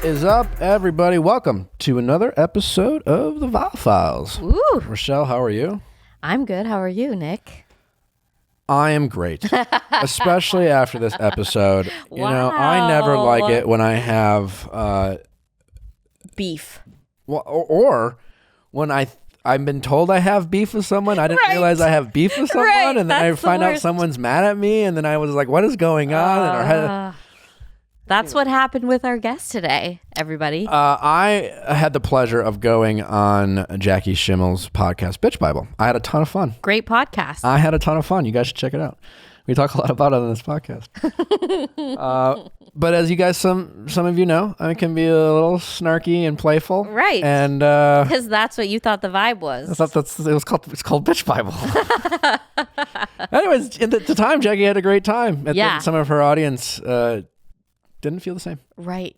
is up, everybody? Welcome to another episode of the Viall Files. Ooh. Rochelle, how are you? I'm good. How are you, Nick? I am great, especially after this episode. Wow. You know, I never like it when I have beef. Well, or when I've been told I have beef with someone. I didn't Right. realize I have beef with someone, Right. and then I That's the find out worst. someone's mad at me, and then I was like, "What is going on?" in our head. That's what happened with our guest today, everybody. I had the pleasure of going on Jackie Schimmel's podcast, Bitch Bible. I had a ton of fun. Great podcast. I had a ton of fun. You guys should check it out. We talk a lot about it on this podcast. But as you guys, some of you know, I can be a little snarky and playful. Right. And Because that's what you thought the vibe was. I thought it's called Bitch Bible. Anyways, at the time, Jackie had a great time. Some of her audience didn't feel the same. Right.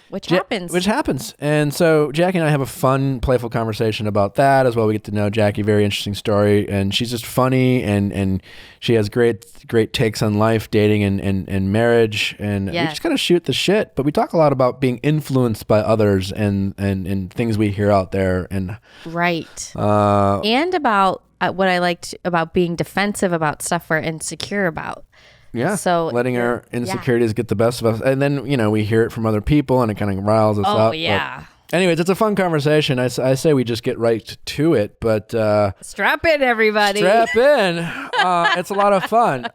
Which happens. And so Jackie and I have a fun, playful conversation about that as well. We get to know Jackie, very interesting story. And she's just funny and she has great takes on life, dating and marriage. And we just kind of shoot the shit. But we talk a lot about being influenced by others and things we hear out there. And right. And about what I liked about being defensive about stuff we're insecure about. Yeah. So letting our insecurities get the best of us. And then, we hear it from other people and it kind of riles us up. Oh, yeah. But anyways, it's a fun conversation. I say we just get right to it, but strap in, everybody. Strap in. It's a lot of fun.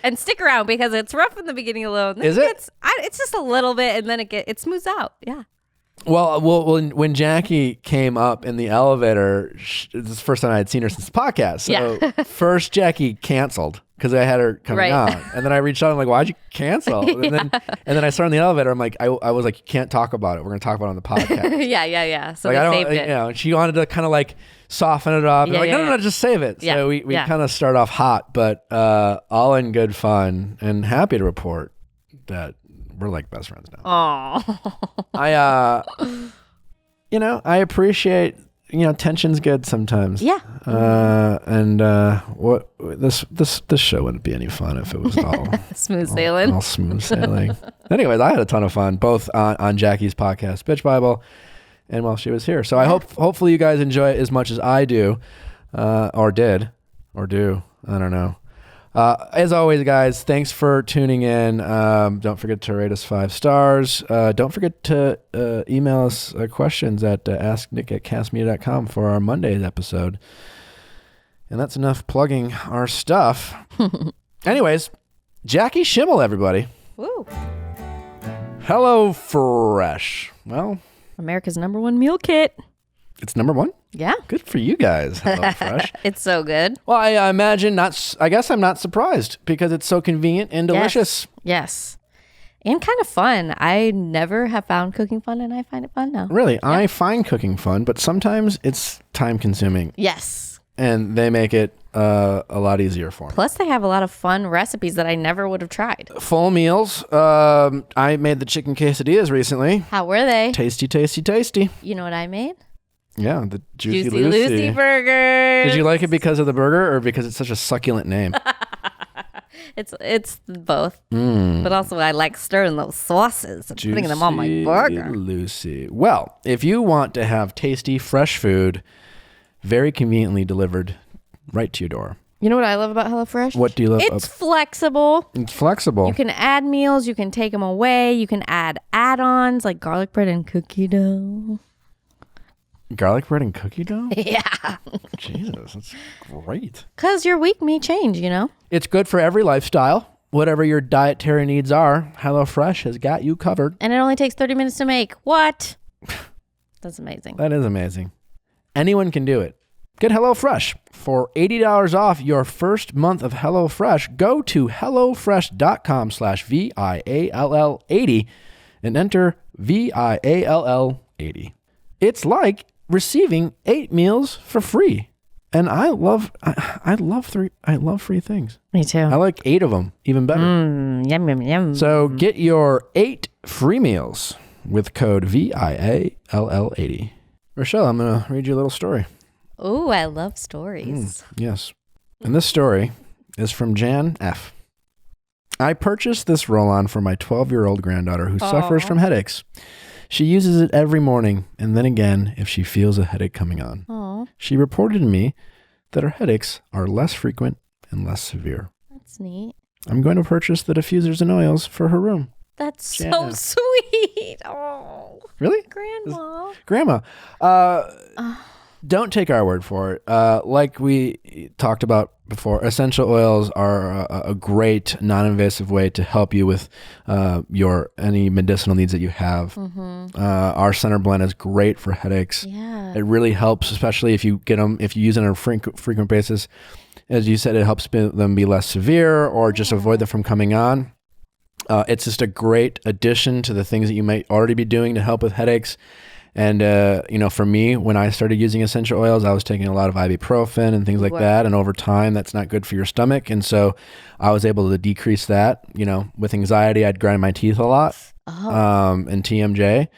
And stick around because it's rough in the beginning alone. Is it? It's just a little bit, and then it smooths out. Yeah. Well, when Jackie came up in the elevator, this is the first time I had seen her since the podcast. So first Jackie canceled because I had her coming on, and then I reached out. I'm like, "Why'd you cancel?" And then I started in the elevator. I'm like, I was like, "You can't talk about it. We're going to talk about it on the podcast." yeah. So like, they saved it. And she wanted to kind of like soften it up. No, just save it. So we kind of start off hot, but all in good fun, and happy to report that we're like best friends now. Oh. I appreciate, tension's good sometimes. Yeah. What this show wouldn't be any fun if it was all smooth sailing. All smooth sailing. Anyways, I had a ton of fun both on Jackie's podcast, Bitch Bible, and while she was here. So I hopefully you guys enjoy it as much as I do, or do. I don't know. As always, guys, thanks for tuning in. Don't forget to rate us 5 stars. Don't forget to email us questions at asknick@castmedia.com for our Monday's episode. And that's enough plugging our stuff. Anyways, Jackie Schimmel, everybody. Woo. Hello Fresh. Well, America's #1 meal kit. it's number 1? Yeah. Good for you guys. Hello Fresh. It's so good. Well, I imagine I guess I'm not surprised because it's so convenient and delicious. Yes. And kind of fun. I never have found cooking fun, and I find it fun now. Really? Yeah. I find cooking fun, but sometimes it's time consuming. Yes. And they make it a lot easier for me. Plus, they have a lot of fun recipes that I never would have tried. Full meals. I made the chicken quesadillas recently. How were they? Tasty, tasty, tasty. You know what I made? Yeah, the Juicy Lucy burgers. Did you like it because of the burger or because it's such a succulent name? It's both. But also I like stirring those sauces and putting them on my burger. Lucy. Well, if you want to have tasty, fresh food, very conveniently delivered right to your door. You know what I love about HelloFresh? What do you love? It's flexible. It's flexible. You can add meals. You can take them away. You can add add-ons like garlic bread and cookie dough. Garlic bread and cookie dough? Yeah. Jesus, that's great. Because your week may change, It's good for every lifestyle. Whatever your dietary needs are, HelloFresh has got you covered. And it only takes 30 minutes to make. What? That's amazing. That is amazing. Anyone can do it. Get HelloFresh. For $80 off your first month of HelloFresh, go to HelloFresh.com/VIALL80 and enter VIALL80. It's like receiving 8 meals for free. And I love free things. Me too. I like 8 of them, even better. Yum. So get your 8 free meals with code VIALL80. Rochelle, I'm going to read you a little story. Oh, I love stories. Yes. And this story is from Jan F. I purchased this roll-on for my 12-year-old granddaughter who suffers from headaches. She uses it every morning and then again if she feels a headache coming on. Oh, She reported to me that her headaches are less frequent and less severe. that's neat. I'm going to purchase the diffusers and oils for her room. That's Jana. so sweet. Oh, Really? Grandma. Grandma, don't take our word for it. Like we talked about before, essential oils are a great non-invasive way to help you with any medicinal needs that you have. Our center blend is great for headaches. Yeah. It really helps, especially if you use it on a frequent basis. As you said, it helps them be less severe or just avoid them from coming on. It's just a great addition to the things that you might already be doing to help with headaches. And, for me, when I started using essential oils, I was taking a lot of ibuprofen and things like that. And over time, that's not good for your stomach. And so I was able to decrease that. With anxiety, I'd grind my teeth a lot. And TMJ.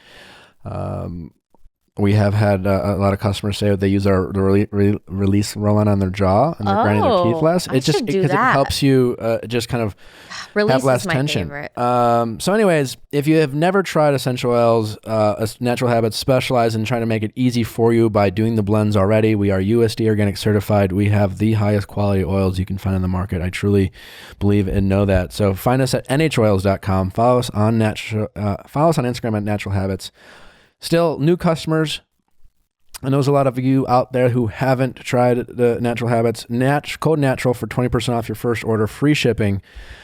We have had a lot of customers say they use our release roll-on their jaw and they're grinding their teeth less. It helps you just kind of Release have less is my tension. favorite. So anyways, if you have never tried essential oils, Natural Habits specialize in trying to make it easy for you by doing the blends already. We are USD organic certified. We have the highest quality oils you can find in the market. I truly believe and know that. So find us at nhoils.com. Follow us on Instagram at Natural Habits. Still, new customers. I know there's a lot of you out there who haven't tried the Natural Habits. Code NATURAL for 20% off your first order, free shipping.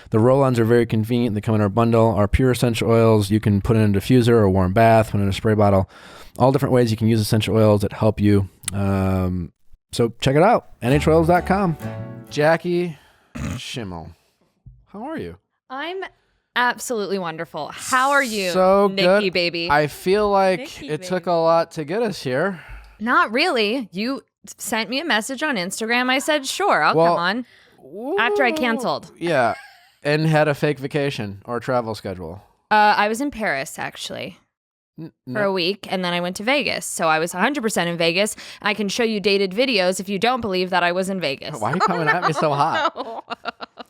The roll-ons are very convenient. They come in our bundle. Our pure essential oils, you can put in a diffuser or a warm bath, put in a spray bottle. All different ways you can use essential oils that help you. So check it out, nhoils.com. Jackie Schimmel, how are you? I'm absolutely wonderful. How are you, So Nikki, good. baby? I feel like Nikki, it took a lot to get us here. Not really. You sent me a message on Instagram. I said, sure, I'll Well, come on. After I canceled. Yeah, and had a fake vacation or travel schedule. I was in Paris, actually, for a week, and then I went to Vegas. So I was 100% in Vegas. I can show you dated videos if you don't believe that I was in Vegas. Why are you coming at me so hot?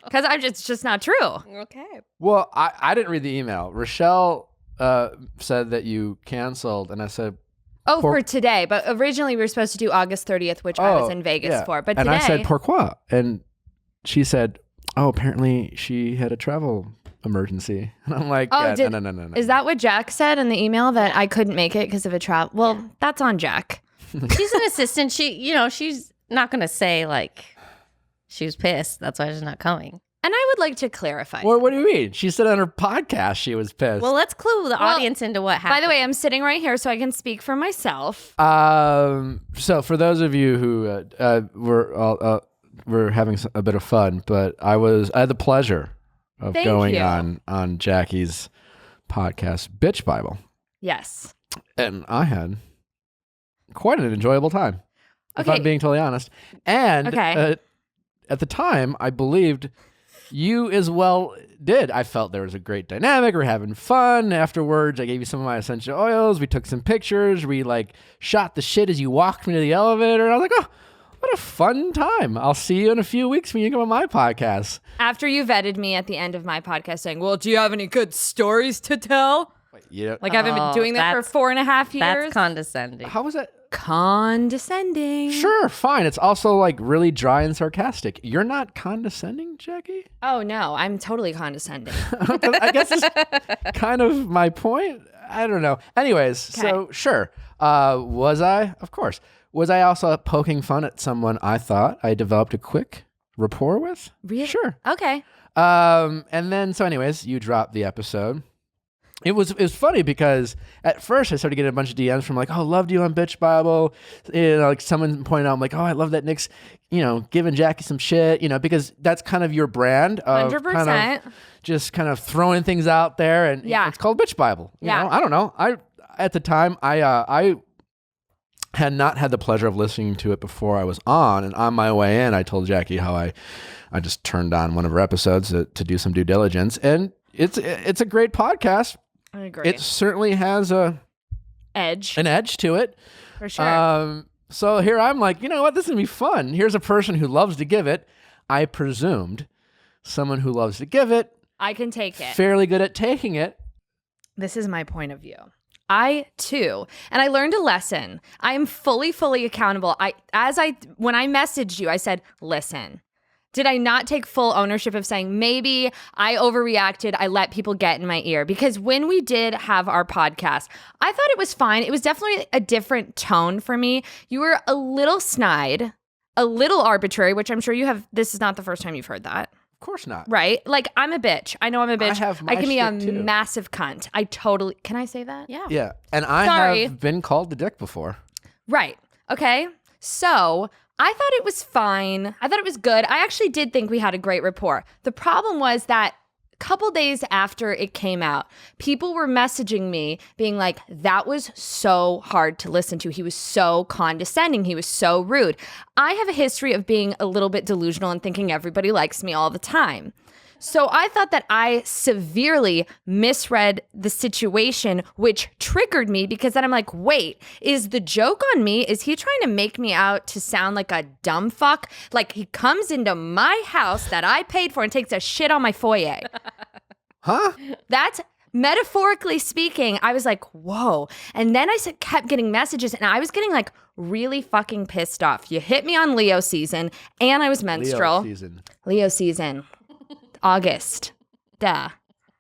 Because it's just not true. Okay. Well, I didn't read the email. Rochelle said that you canceled, and I said, Oh, for today. But originally we were supposed to do August 30th, which I was in Vegas for. But today. And I said, pourquoi? And she said, oh, apparently she had a travel emergency. And I'm like, Oh, yeah, no. Is that what Jack said in the email, that I couldn't make it because of a travel? Well, that's on Jack. She's an assistant. She's not going to say like she was pissed. That's why she's not coming. And I would like to clarify. Well, what do you mean? She said on her podcast she was pissed. Well, let's clue the audience into what happened. By the way, I'm sitting right here so I can speak for myself. So for those of you who we're having a bit of fun, but I had the pleasure of going on Jackie's podcast, Bitch Bible. Yes. And I had quite an enjoyable time, if Okay. I'm being totally honest. And Okay. at the time, I believed you as well did. I felt there was a great dynamic. We're having fun. Afterwards, I gave you some of my essential oils. We took some pictures. We shot the shit as you walked me to the elevator. And I was like, oh, what a fun time. I'll see you in a few weeks when you come on my podcast. After you vetted me at the end of my podcast saying, well, do you have any good stories to tell? Yeah. Like I've been doing that for 4.5 years. That's condescending. How was that? Condescending. Sure, fine. It's also really dry and sarcastic. You're not condescending, Jackie? Oh, no. I'm totally condescending. I guess it's kind of my point. I don't know. Anyways, so sure. Was I? Of course. Was I also poking fun at someone I thought I developed a quick rapport with? Really? Sure. Okay. And then, so anyways, you dropped the episode. It was funny because at first I started getting a bunch of DMs from oh, loved you on Bitch Bible. Someone pointed out, I'm like, oh, I love that Nick's, giving Jackie some shit, because that's kind of your brand of 100%. kind of just kind of throwing things out there. And it's called Bitch Bible. You know? I don't know. At the time, I had not had the pleasure of listening to it before I was on. And on my way in, I told Jackie how I just turned on one of her episodes to do some due diligence. And it's a great podcast. I agree. It certainly has an edge to it. For sure. So here I'm like, you know what? This is going to be fun. Here's a person who loves to give it. I presumed someone who loves to give it I can take it. fairly good at taking it. This is my point of view. I too, and I learned a lesson. I am fully accountable. When I messaged you, I said, listen, did I not take full ownership of saying maybe I overreacted? I let people get in my ear? Because when we did have our podcast, I thought it was fine. It was definitely a different tone for me. You were a little snide, a little arbitrary, which I'm sure you have. This is not the first time you've heard that. Of course not. Right? Like, I'm a bitch. I know I'm a bitch. I can be a shtick, too. massive cunt. I totally... Can I say that? Yeah. Yeah. And I Sorry. have been called the dick before. Right. Okay. So I thought it was fine. I thought it was good. I actually did think we had a great rapport. The problem was that a couple days after it came out, people were messaging me being like, that was so hard to listen to. He was so condescending. He was so rude. I have a history of being a little bit delusional and thinking everybody likes me all the time. So I thought that I severely misread the situation, which triggered me because then I'm like, wait, is the joke on me? Is he trying to make me out to sound like a dumb fuck? Like he comes into my house that I paid for and takes a shit on my foyer. Huh? That's metaphorically speaking. I was like, whoa. And then I kept getting messages and I was getting like really fucking pissed off. You hit me on Leo season and I was menstrual. Leo season. August. Duh.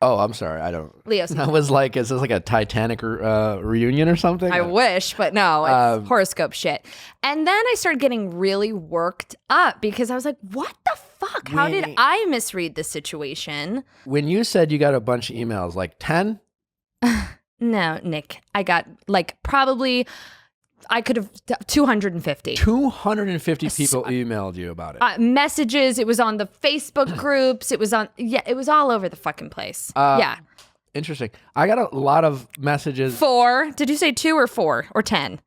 Oh, I'm sorry. I don't. Leo season. I was like, is this like a Titanic reunion or something? I wish, but no, it's horoscope shit. And then I started getting really worked up because I was like, what the fuck? How did I misread the situation? When you said you got a bunch of emails, like 10? No, Nick. I got like probably, I could have 250. 250 people emailed you about it. Messages. It was on the Facebook groups. It was all over the fucking place. Yeah. Interesting. I got a lot of messages. 4. Did you say 2 or 4 or 10?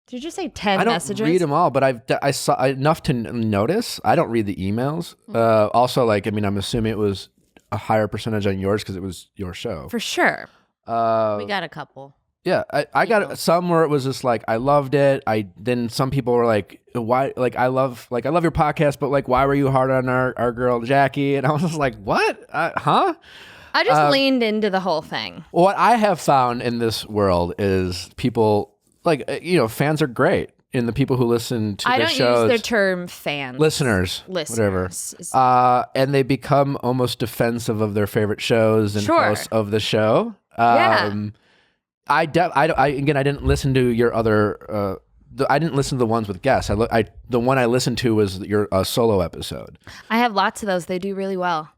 Did you just say 10 messages? I don't read them all, but I saw enough to notice. I don't read the emails. Also, like, I mean, I'm assuming it was a higher percentage on yours because it was your show. For sure. We got a couple. Yeah, I got some where it was just like I loved it. Then some people were like, "Why? Like I love your podcast, but like why were you hard on our girl Jackie?" And I was just like, "What? Huh?" I just leaned into the whole thing. What I have found in this world is people like fans are great, and the people who listen to the shows. I don't use the term fans. Listeners, whatever. And they become almost defensive of their favorite shows and hosts of the show. Yeah. I didn't listen to your other. I didn't listen to the ones with guests. The one I listened to was your solo episode. I have lots of those. They do really well.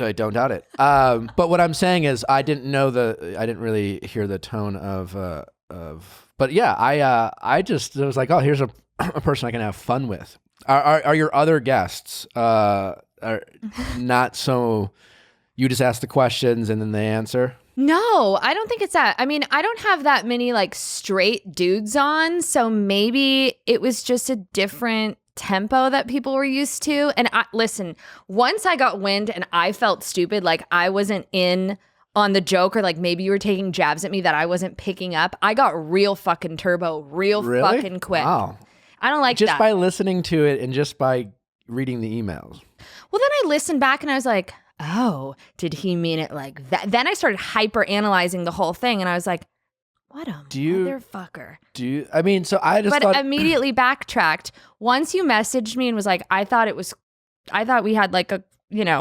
I don't doubt it. But what I'm saying is, I didn't really hear the tone of. But yeah, I was like, oh, here's a person I can have fun with. Are your other guests are not so? You just ask the questions and then they answer. No, I don't think it's that. I mean, I don't have that many like straight dudes on, so maybe it was just a different tempo that people were used to. And listen, once I got wind and I felt stupid, like I wasn't in on the joke or like maybe you were taking jabs at me that I wasn't picking up, I got real fucking turbo, really? Fucking quick. Wow. I don't like just that. by listening to it and just by reading the emails. Well, then I listened back and I was like, oh, did he mean it like that? Then I started hyper analyzing the whole thing and I was like, what a motherfucker. But immediately backtracked. Once you messaged me and was like, I thought we had like a,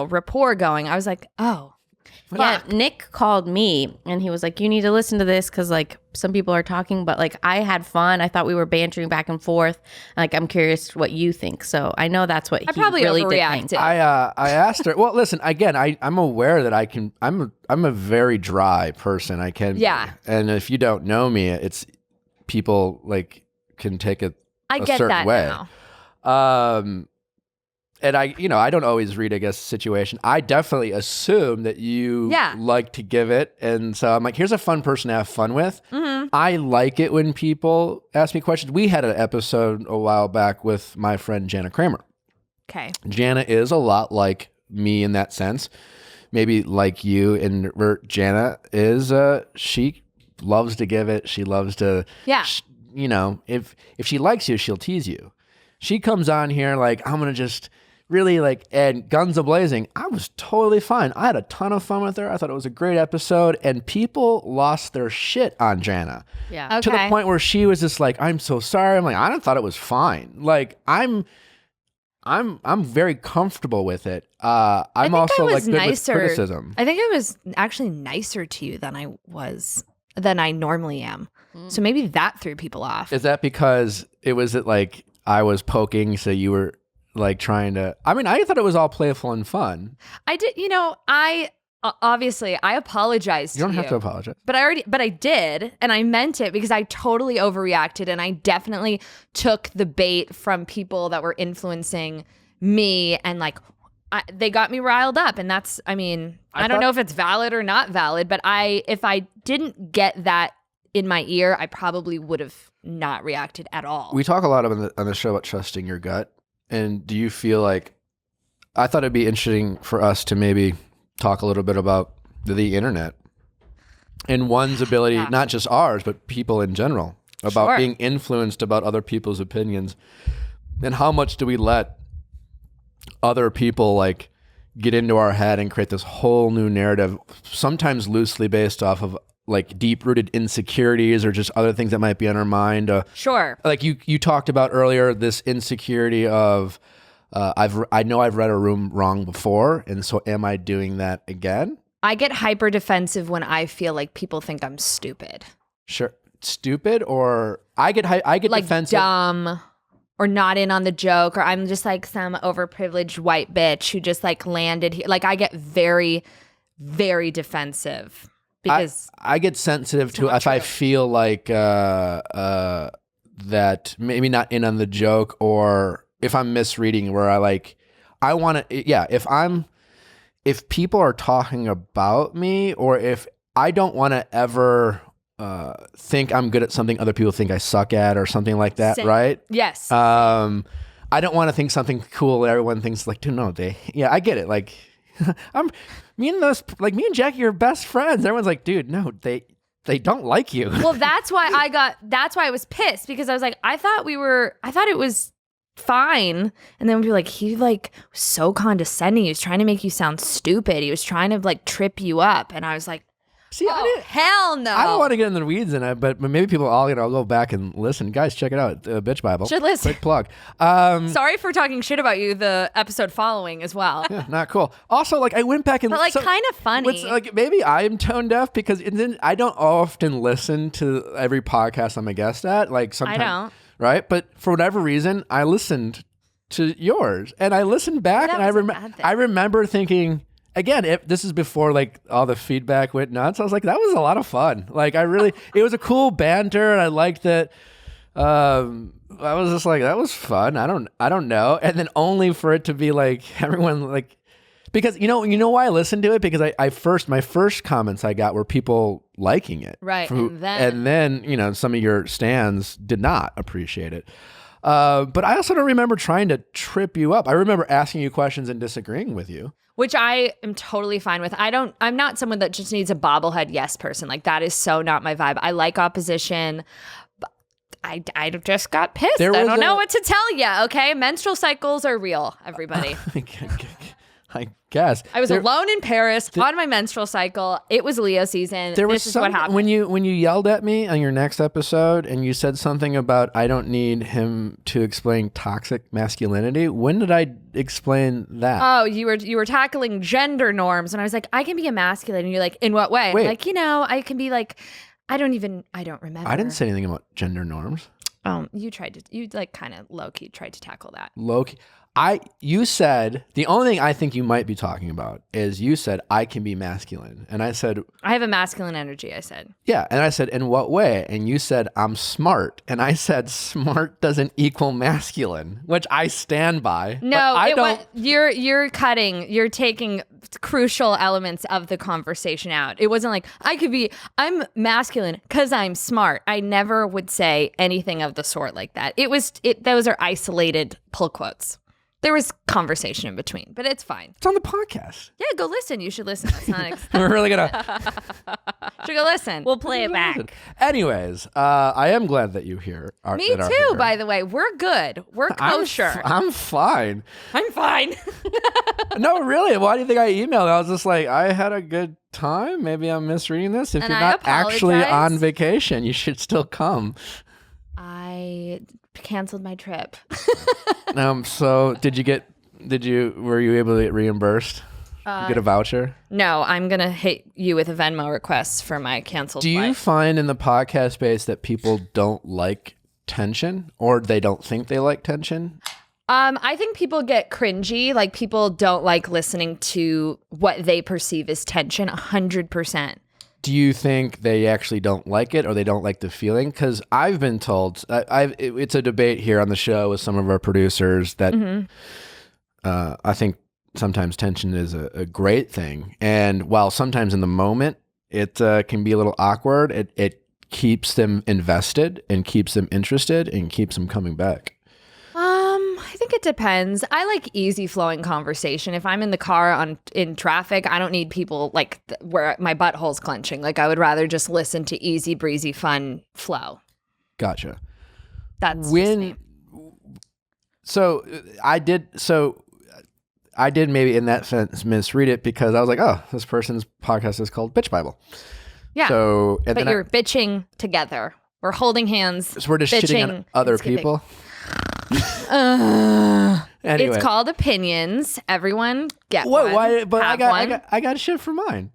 rapport going. I was like, oh. Yeah, Nick called me and he was like, you need to listen to this because like some people are talking, but like I had fun. I thought we were bantering back and forth. Like I'm curious what you think. So I know that's what I probably really overreacted. did think. I asked her. Well, listen, again, I'm aware that I'm a very dry person. I can. Yeah. And if you don't know me, it's people like can take it a get certain that way. Now. And I don't always read, I guess, situation. I definitely assume that you like to give it. And so I'm like, here's a fun person to have fun with. Mm-hmm. I like it when people ask me questions. We had an episode a while back with my friend Jana Kramer. Okay. Jana is a lot like me in that sense. Maybe like you. And Jana is, she loves to give it. She loves to, if she likes you, she'll tease you. She comes on here like, I'm going to just really like, and guns a-blazing, I was totally fine. I had a ton of fun with her. I thought it was a great episode, and people lost their shit on Jana. Yeah. To the point where she was just like, I'm so sorry. I'm like, I thought it was fine. Like, I'm very comfortable with it. I'm also like good with criticism. I think I was actually nicer to you than I normally am. So maybe that threw people off. Is that because it was like I was poking, so you were like trying to? I mean, I thought it was all playful and fun. I did. I obviously I apologized. You don't have to apologize. But I did, and I meant it because I totally overreacted, and I definitely took the bait from people that were influencing me, and like they got me riled up, and that's. I mean, I don't know if it's valid or not valid, but if I didn't get that in my ear, I probably would have not reacted at all. We talk a lot on the show about trusting your gut, and do you feel like? I thought it'd be interesting for us to maybe talk a little bit about the internet and one's ability, not just ours, but people in general, about being influenced about other people's opinions, and how much do we let other people like get into our head and create this whole new narrative, sometimes loosely based off of like deep-rooted insecurities or just other things that might be on our mind. Sure. Like you talked about earlier, this insecurity of I know I've read a room wrong before, and so am I doing that again? I get hyper defensive when I feel like people think I'm stupid. Sure, stupid, or I get like defensive, dumb, or not in on the joke, or I'm just like some overprivileged white bitch who just like landed here. Like I get very, very defensive. Because I get sensitive to if I feel like that maybe not in on the joke, or if I'm misreading where I want to, if people are talking about me, or if I don't want to ever think I'm good at something other people think I suck at or something like that, right? Yes. I don't want to think something cool that everyone thinks like, dude, no, I get it. Like me and Jackie are best friends. Everyone's like, dude, no, they don't like you. Well, that's why I was pissed, because I was like, I thought it was fine. And then we were like, he like was so condescending. He was trying to make you sound stupid. He was trying to like trip you up. And I was like, see, hell no. I don't want to get in the weeds in it, but maybe people I'll go back and listen. Guys, check it out. Bitch Bible. Should listen. Quick plug. Sorry for talking shit about you the episode following as well. Yeah, not cool. Also, like I went back and but like kind of funny. Like maybe I'm tone deaf because I don't often listen to every podcast I'm a guest at. Like sometimes, I don't. Right? But for whatever reason, I listened to yours, and I listened back, and I remember thinking. Again, this is before like all the feedback went nuts. I was like, that was a lot of fun. Like it was a cool banter, and I liked that. I was just like, that was fun. I don't know. And then only for it to be like everyone like, because you know why I listened to it, because my first comments I got were people liking it, right? And then some of your stands did not appreciate it. But I also don't remember trying to trip you up. I remember asking you questions and disagreeing with you. Which I am totally fine with. I'm not someone that just needs a bobblehead yes person. Like that is so not my vibe. I like opposition. But I just got pissed. I don't know what to tell you. Okay, menstrual cycles are real, everybody. I guess I was alone in Paris on my menstrual cycle. It was Leo season. This is what happened. When you yelled at me on your next episode and you said something about I don't need him to explain toxic masculinity. When did I explain that? Oh, you were tackling gender norms, and I was like, I can be emasculated. And you're like, in what way? Wait. Like, I can be like, I don't remember. I didn't say anything about gender norms. You like kind of low key tried to tackle that. Low key. You said the only thing I think you might be talking about is you said I can be masculine, and I said I have a masculine energy. I said and I said in what way, and you said I'm smart, and I said smart doesn't equal masculine, which I stand by. No, you're taking crucial elements of the conversation out. It wasn't like I'm masculine because I'm smart. I never would say anything of the sort like that. Those are isolated pull quotes. There was conversation in between, but it's fine. It's on the podcast. Yeah, go listen. You should listen. That's not We're really gonna should go listen. We'll play it back. Anyways, I am glad that you here. Me too, by the way. We're good. We're kosher. I'm fine. I'm fine. No, really. Why do you think I emailed? I was just like, I had a good time. Maybe I'm misreading this. If And you're I not actually apologize. on vacation, you should still come. I canceled my trip. So were you able to get reimbursed? You get a voucher? No, I'm going to hit you with a Venmo request for my canceled Do you flight. find in the podcast space that people don't like tension, or they don't think they like tension? I think people get cringy. Like, people don't like listening to what they perceive as tension 100%. Do you think they actually don't like it, or they don't like the feeling? Because I've been told, it's a debate here on the show with some of our producers that I think sometimes tension is a great thing. And while sometimes in the moment it can be a little awkward, it keeps them invested and keeps them interested and keeps them coming back. I think it depends. I like easy flowing conversation. If I'm in the car in traffic, I don't need people like where my butthole's clenching. Like, I would rather just listen to easy, breezy, fun flow. Gotcha. That's just me. I did maybe in that sense misread it, because I was like, oh, this person's podcast is called Bitch Bible. Yeah. So, and But then you're bitching together. We're holding hands. so we're just shitting on bitching, other and skipping. people. Anyway. It's called opinions. Everyone get What? one. Why? But Have I got shit for mine.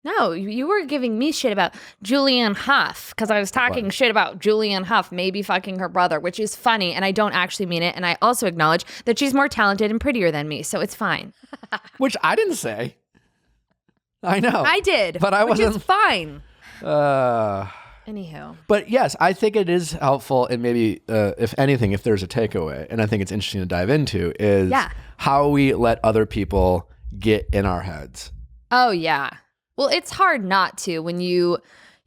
No, you were giving me shit about Julianne Hough because I was talking What? shit about Julianne Hough maybe fucking her brother, which is funny, and I don't actually mean it. And I also acknowledge that she's more talented and prettier than me, so it's fine. Which I didn't say. I know. I did, But I which wasn't. is fine. Uh, Anywho, but yes, I think it is helpful, and maybe if anything, if there's a takeaway, and I think it's interesting to dive into, is how we let other people get in our heads. oh yeah. Well, it's hard not to when you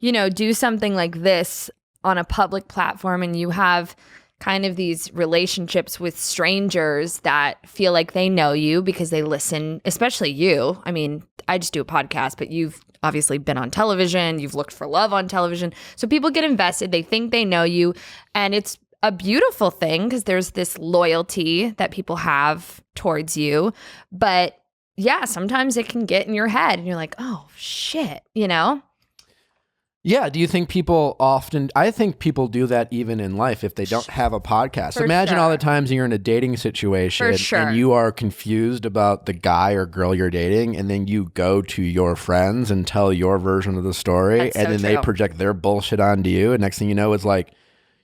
do something like this on a public platform and you have kind of these relationships with strangers that feel like they know you because they listen, especially you. I mean, I just do a podcast, but you've obviously been on television. You've looked for love on television. So people get invested. They think they know you. And it's a beautiful thing because there's this loyalty that people have towards you. But yeah, sometimes it can get in your head and you're like, oh, shit, Yeah. Do you think people I think people do that even in life if they don't have a podcast. For Imagine all sure. the times you're in a dating situation For sure. and you are confused about the guy or girl you're dating, and then you go to your friends and tell your version of the story, That's and so then they true. project their bullshit onto you. And next thing you know, it's like,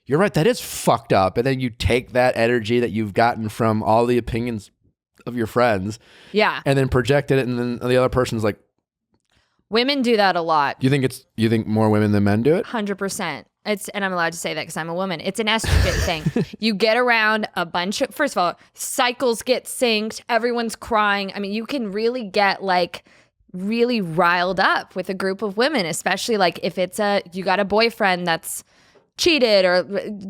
you're right, that is fucked up. And then you take that energy that you've gotten from all the opinions of your friends Yeah. and then project it, and then the other person's like, Women do that a lot. you think more women than men do it? 100%. And I'm allowed to say that because I'm a woman. It's an estrogen thing. You get around a bunch of, first of all, cycles get synced. Everyone's crying. I mean, you can really get like really riled up with a group of women, especially like if you got a boyfriend that's cheated or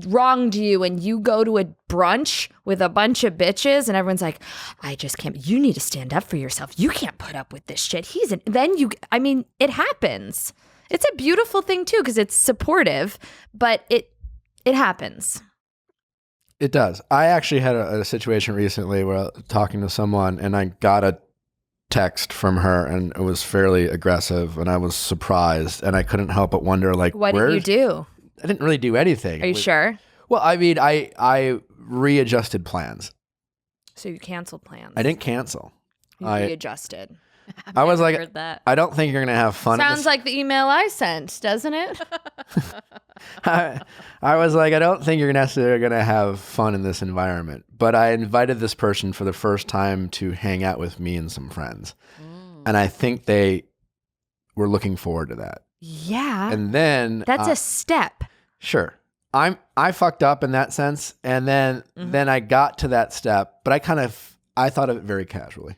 wronged you and you go to a brunch with a bunch of bitches and everyone's like, I just can't, you need to stand up for yourself. You can't put up with this shit. It happens. It's a beautiful thing too because it's supportive, but it happens. It does. I actually had a situation recently where I was talking to someone and I got a text from her and it was fairly aggressive and I was surprised and I couldn't help but wonder, like, What did you do? I didn't really do anything. Are you sure? Well, I mean, I readjusted plans. So you canceled plans. I didn't cancel. You I readjusted. I've I was never like, heard that. I don't think you're going to have fun. Sounds like the email I sent, doesn't it? I was like, I don't think you're necessarily going to have fun in this environment. But I invited this person for the first time to hang out with me and some friends. And I think they were looking forward to that. Yeah. And then That's a step. sure. I fucked up in that sense. And then I got to that step, but I thought of it very casually.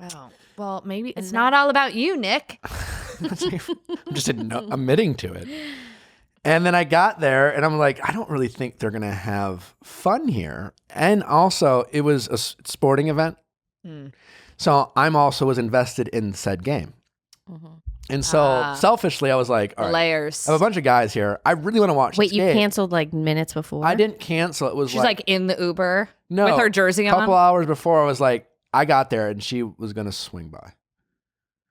Wow. Well, maybe it's not all about you, Nick. I'm just admitting to it. And then I got there and I'm like, I don't really think they're going to have fun here. And also, it was a sporting event. So I'm also was invested in said game. And so selfishly, I was like, all right, Layers. I have a bunch of guys here. I really want to watch Wait, this you game. canceled like minutes before? I didn't cancel. It was She's like in the Uber no, with her jersey a on. couple hours before, I was like, I got there and she was going to swing by.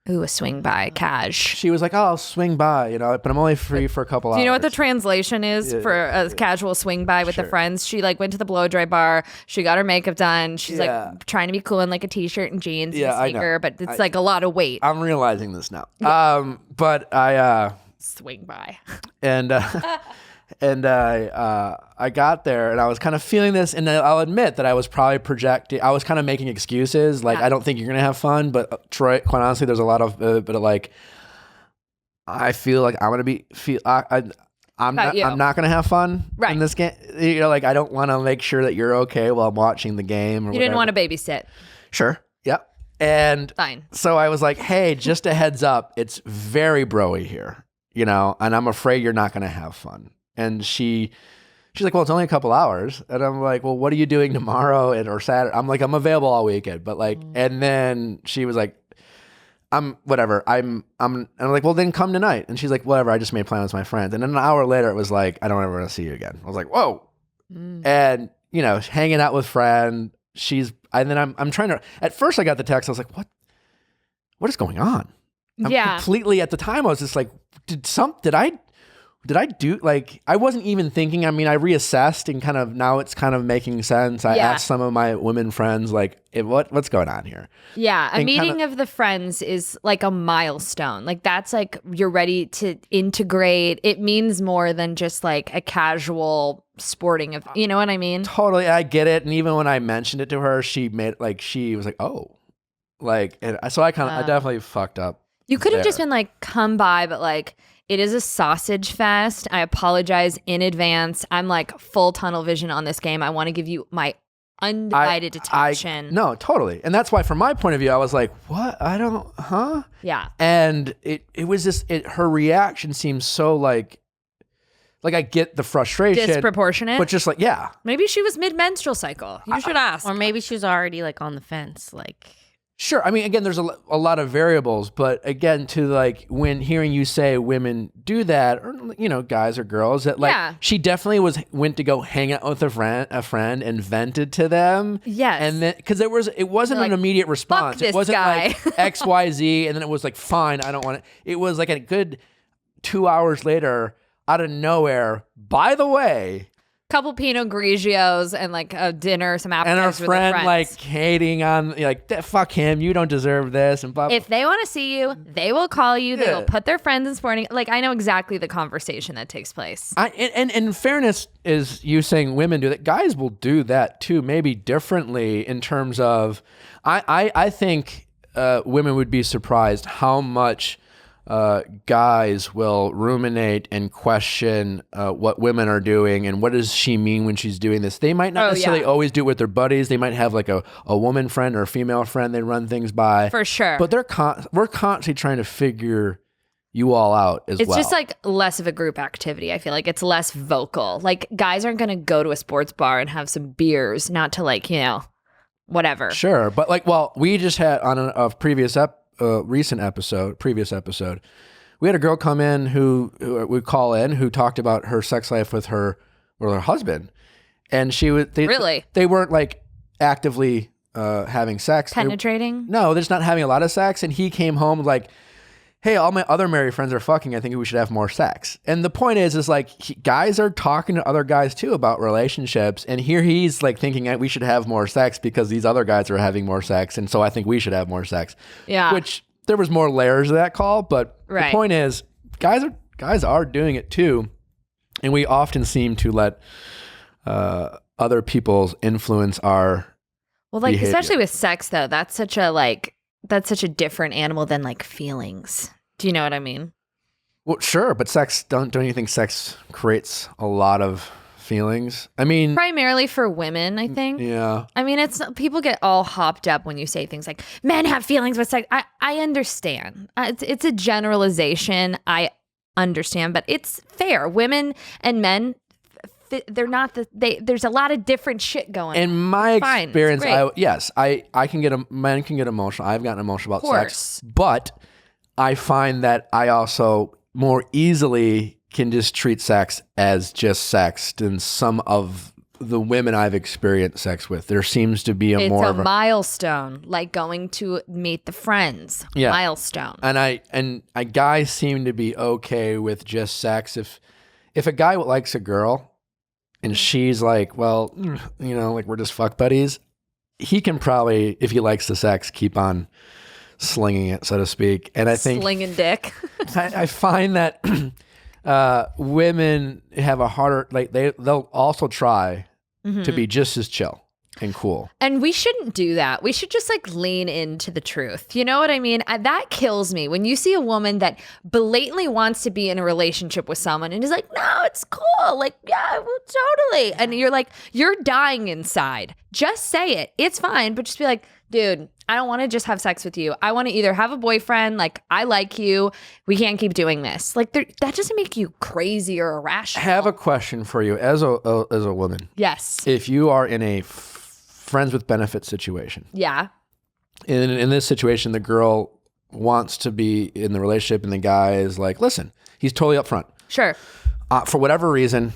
Ooh, a swing by, cash. She was like, oh, I'll swing by, but I'm only free for a couple hours. Do you know what the translation is for a casual swing by with the friends? She like went to the blow dry bar. She got her makeup done. She's like trying to be cool in like a t-shirt and jeans and a sneaker, but it's like a lot of weight. I'm realizing this now. But I swing by. And I got there and I was kind of feeling this, and I'll admit that I was probably projecting. I was kind of making excuses, like I don't think you're gonna have fun. But Troy, quite honestly, there's a lot of like I feel like I'm gonna be I'm not gonna have fun in this game. Like I don't want to make sure that you're okay while I'm watching the game. Or you didn't want to babysit. Sure. Yep. And fine. So I was like, hey, just a heads up, it's very broy here, and I'm afraid you're not gonna have fun. And she's like, well, it's only a couple hours. And I'm like, well, what are you doing tomorrow or Saturday? I'm like, I'm available all weekend. But like, and then she was like, whatever. And I'm like, well, then come tonight. And she's like, whatever. I just made plans with my friends. And then an hour later, it was like, I don't ever want to see you again. I was like, whoa. And, hanging out with friend. And then I'm trying to, at first I got the text. I was like, what is going on? I'm completely, at the time, I was just like, did I do, like, I wasn't even thinking. I mean, I reassessed and kind of, now it's kind of making sense. I asked some of my women friends, like, what's going on here? Yeah, a meeting of the friends is like a milestone. Like, that's like, you're ready to integrate. It means more than just like a casual sporting event. You know what I mean? Totally, I get it. And even when I mentioned it to her, she was like, oh. Like, and so I definitely fucked up. You could have just been like, come by, but like, it is a sausage fest. I apologize in advance. I'm like full tunnel vision on this game. I want to give you my undivided attention. No, totally. And that's why from my point of view, I was like, what? Yeah. And it was just, her reaction seems so like I get the frustration. Disproportionate. But just like, yeah. Maybe she was mid-menstrual cycle. You should ask. Or maybe she was already like on the fence. Like, sure. I mean, again, there's a lot of variables, but again, to like when hearing you say women do that, or guys or girls, that like she definitely went to go hang out with a friend and vented to them. Yes. And then because it wasn't an immediate response. Fuck It wasn't guy. like XYZ, and then it was like, fine, I don't want it. It was like a good 2 hours later, out of nowhere. By the way. Couple Pinot Grigios and like a dinner, some appetizers and her friend with like hating on like, fuck him, you don't deserve this, and blah. If they want to see you, they will call you. They will put their friends in sporting. Like, I know exactly the conversation that takes place. And in fairness, is you saying women do that? Guys will do that too, maybe differently in terms of. I think women would be surprised how much. Guys will ruminate and question what women are doing and what does she mean when she's doing this. They might not necessarily always do it with their buddies. They might have like a woman friend or a female friend they run things by. For sure. But we're constantly trying to figure you all out as well. It's just like less of a group activity. I feel like it's less vocal. Like, guys aren't going to go to a sports bar and have some beers, not to like, whatever. Sure. But like, well, we just had on a previous previous episode, we had a girl come in who would call in who talked about her sex life with her husband, and they weren't like actively having sex, penetrating. No, they're just not having a lot of sex, and he came home like, hey, all my other married friends are fucking. I think we should have more sex. And the point is like guys are talking to other guys too about relationships. And here he's like thinking we should have more sex because these other guys are having more sex. And so I think we should have more sex. Yeah. Which there was more layers of that call. But the point is guys are doing it too. And we often seem to let other people's influence our behavior. Especially with sex though, that's such a different animal than like feelings. Do you know what I mean? Well, sure, but sex don't you think sex creates a lot of feelings? I mean, primarily for women, I think. Yeah. I mean, people get all hopped up when you say things like men have feelings with sex. I understand. It's a generalization. I understand, but it's fair. Women and men, they're not there's a lot of different shit going on. In my Fine, experience, it's I can get men can get emotional. I've gotten emotional about course. sex, but I find that I also more easily can just treat sex as just sex than some of the women I've experienced sex with. There seems to be It's more a of a milestone, like going to meet the friends. Yeah. Milestone. and a guy seem to be okay with just sex. If a guy likes a girl and she's like, well, you know, like we're just fuck buddies, he can probably, if he likes the sex, keep on slinging it, so to speak. And I think slinging dick. I find that women have a harder, like they'll also try to be just as chill and cool. And we shouldn't do that. We should just like lean into the truth. You know what I mean? That kills me when you see a woman that blatantly wants to be in a relationship with someone and is like, no, it's cool. Like, yeah, well, totally. And you're like, you're dying inside. Just say it. It's fine. But just be like, dude, I don't want to just have sex with you. I want to either have a boyfriend, like I like you. We can't keep doing this. Like that doesn't make you crazy or irrational. I have a question for you as a woman. Yes. If you are in a friends with benefits situation. Yeah. In this situation, the girl wants to be in the relationship and the guy is like, listen, he's totally upfront. Sure. For whatever reason,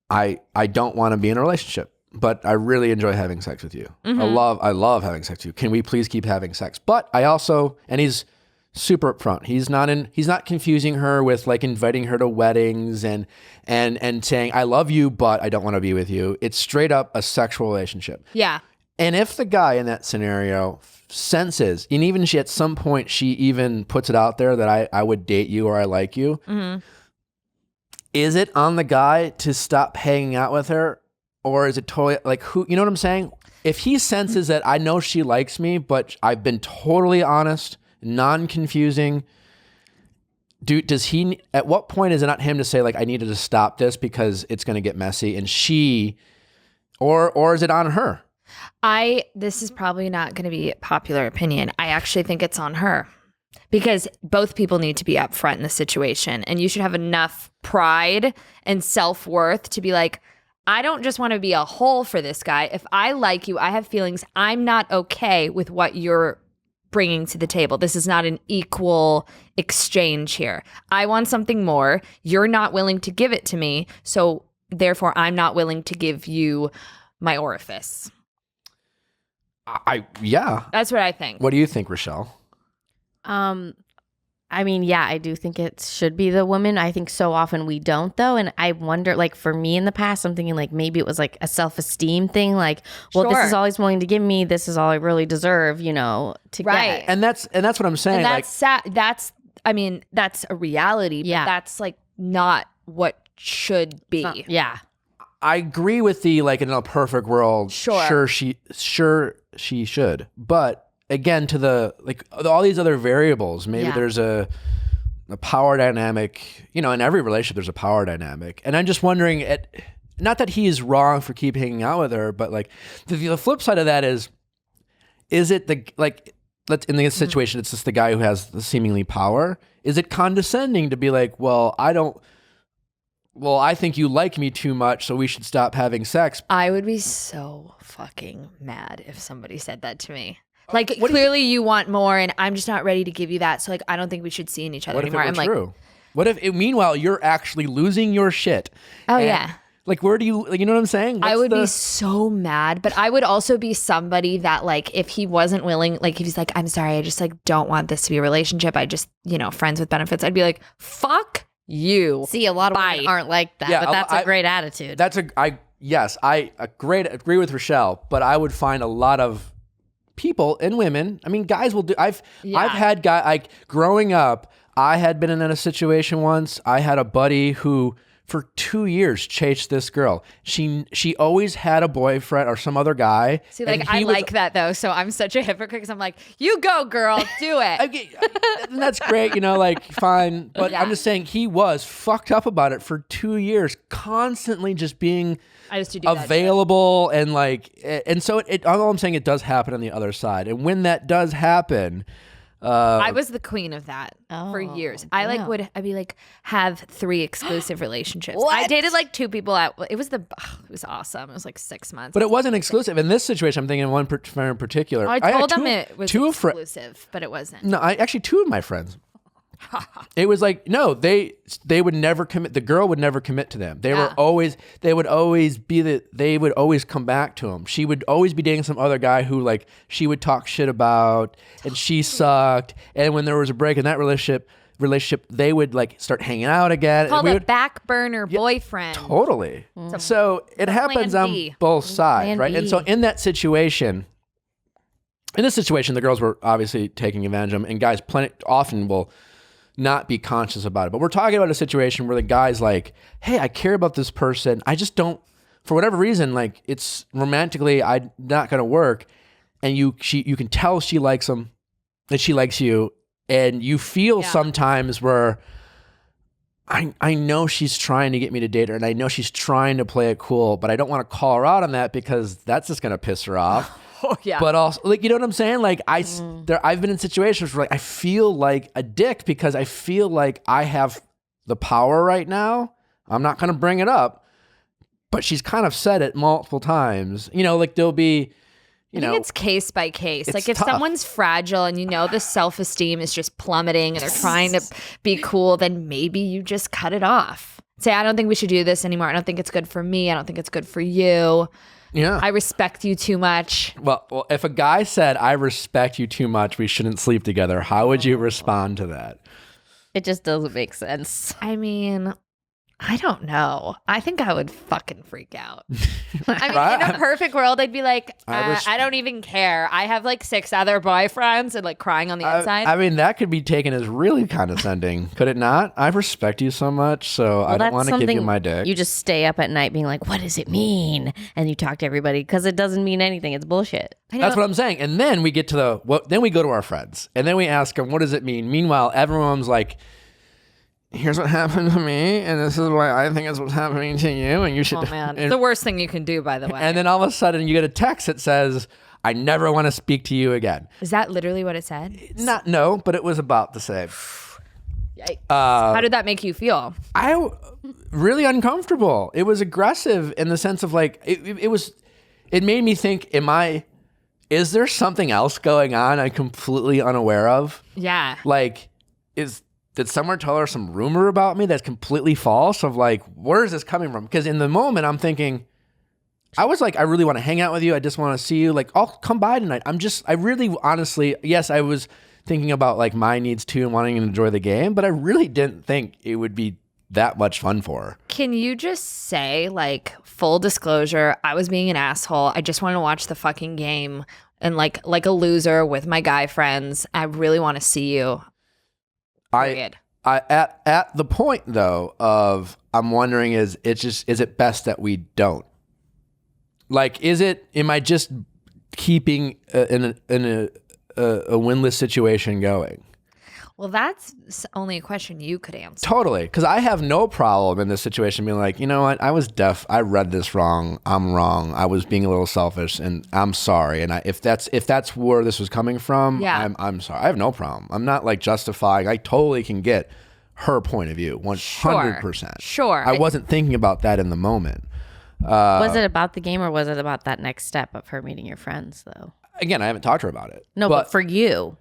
I don't want to be in a relationship, but I really enjoy having sex with you. I love having sex with you. Can we please keep having sex? But I also, and he's super upfront. He's not confusing her with like inviting her to weddings and saying, I love you, but I don't want to be with you. It's straight up a sexual relationship. Yeah. And if the guy in that scenario senses, and even at some point she even puts it out there that I would date you or I like you, is it on the guy to stop hanging out with her? Or is it totally like who, you know what I'm saying? If he senses that I know she likes me, but I've been totally honest, non-confusing, does he, at what point is it not him to say like, I needed to stop this because it's going to get messy, and she, or is it on her? This is probably not going to be a popular opinion. I actually think it's on her because both people need to be upfront in the situation, and you should have enough pride and self-worth to be like, I don't just want to be a hole for this guy. If I like you, I have feelings. I'm not okay with what you're bringing to the table. This is not an equal exchange here. I want something more. You're not willing to give it to me. So therefore, I'm not willing to give you my orifice. Yeah. That's what I think. What do you think, Rochelle? I mean, yeah, I do think it should be the woman. I think so often we don't, though. And I wonder, like, for me in the past, I'm thinking, like, maybe it was, like, a self-esteem thing. Like, well, Sure. this is all he's willing to give me. This is all I really deserve, you know, to Right. get. And that's what I'm saying. And that's sad. That's a reality, Yeah. but that's, like, not what should be. Yeah. I agree with the, like, in a perfect world, Sure. she should. But again, to the, like, all these other variables, maybe Yeah. there's a power dynamic, you know, in every relationship, there's a power dynamic. And I'm just wondering, not that he is wrong for keep hanging out with her, but like the flip side of that is it the, like, let's, in this situation, it's just the guy who has the seemingly power. Is it condescending to be like, I think you like me too much, so we should stop having sex? I would be so fucking mad if somebody said that to me. Like, clearly you want more and I'm just not ready to give you that. So, like, I don't think we should see each other What if it anymore. were I'm true? What if, meanwhile, you're actually losing your shit? Oh, And, yeah. Like, where do you, like, you know what I'm saying? I would be be so mad, but I would also be somebody that, like, if he wasn't willing, like, if he's like, I'm sorry, I just, like, don't want this to be a relationship. I just, you know, friends with benefits. I'd be like, fuck you. See, a lot of Bye. women aren't like that, Yeah, but that's a great attitude. I agree with Rochelle, but I would find a lot of people and women. I mean, guys will do. I've had guy, like, growing up, I had been in a situation once. I had a buddy who for 2 years chased this girl. She always had a boyfriend or some other guy. See, like, I like that though. So I'm such a hypocrite because I'm like, you go, girl, do it. Okay, and that's great, you know, like, fine. But Yeah. I'm just saying he was fucked up about it for 2 years, constantly just being I used to do that available and like, and so all I'm saying, it does happen on the other side. And when that does happen, I was the queen of that for Oh, years. damn. I'd be like, have 3 exclusive relationships. I What? dated like 2 people it was awesome. It was like 6 months. But it wasn't exclusive. In this situation, I'm thinking of one in particular. I had told them two- it was two exclusive, but it wasn't. No, actually 2 of my friends. It was like, no, they would never commit. The girl would never commit to them. They would always come back to him. She would always be dating some other guy who like she would talk shit about, and she sucked. And when there was a break in that relationship, they would like start hanging out again. Called and we a would, back burner boyfriend. totally. So it happens on B. both sides, Plan right? And so B. in this situation, the girls were obviously taking advantage of them, and guys often will not be conscious about it. But we're talking about a situation where the guy's like, hey, I care about this person. I just don't, for whatever reason, like it's romantically, I'm not going to work. And you can tell she likes him, that she likes you. And you feel sometimes where I know she's trying to get me to date her, and I know she's trying to play it cool, but I don't want to call her out on that because that's just going to piss her off. Oh, yeah. But also, like, you know what I'm saying? Like, I've been in situations where like I feel like a dick because I feel like I have the power right now. I'm not going to bring it up, but she's kind of said it multiple times. You know, like there'll be, I think it's case by case. It's Like if tough. someone's fragile and the self-esteem is just plummeting and they're trying to be cool, then maybe you just cut it off. Say, I don't think we should do this anymore. I don't think it's good for me. I don't think it's good for you. yeah. I respect you too much. Well, if a guy said, I respect you too much, we shouldn't sleep together, how would you respond to that? It just doesn't make sense. I mean, I don't know. I think I would fucking freak out. I mean, Right? in a perfect world, I'd be like, I I don't even care. I have like 6 other boyfriends and like crying on the inside. I mean, that could be taken as really condescending, could it not? I respect you so much, so I don't want to give you my dick. You just stay up at night being like, what does it mean? And you talk to everybody because it doesn't mean anything. It's bullshit. That's what I'm saying. And then we get to then we go to our friends, and then we ask them, what does it mean? Meanwhile, everyone's like, here's what happened to me, and this is why I think it's what's happening to you, and you should. Oh man, and, the worst thing you can do, by the way. and then all of a sudden, you get a text that says, "I never want to speak to you again." Is that literally what it said? No, but it was about the same. Yikes. How did that make you feel? Really uncomfortable. It was aggressive in the sense of like it made me think, is there something else going on I'm completely unaware of? Yeah. Like, did someone tell her some rumor about me that's completely false? Of like, where is this coming from? Because in the moment I'm thinking, I was like, I really want to hang out with you. I just want to see you. Like, I'll come by tonight. I really honestly, yes, I was thinking about like my needs too and wanting to enjoy the game, but I really didn't think it would be that much fun for her. Can you just say, like, full disclosure, I was being an asshole. I just want to watch the fucking game and like a loser with my guy friends. I really want to see you. Period. At the point though of I'm wondering is it best that we don't? Like, am I just keeping in a winless situation going? Well, that's only a question you could answer. Totally, because I have no problem in this situation being like, you know what, I was deaf. I read this wrong. I'm wrong. I was being a little selfish, and I'm sorry. And if that's where this was coming from, Yeah. I'm sorry. I have no problem. I'm not like justifying. I totally can get her point of view, 100%. Sure. I wasn't thinking about that in the moment. Was it about the game or was it about that next step of her meeting your friends though? Again, I haven't talked to her about it. No, but for you,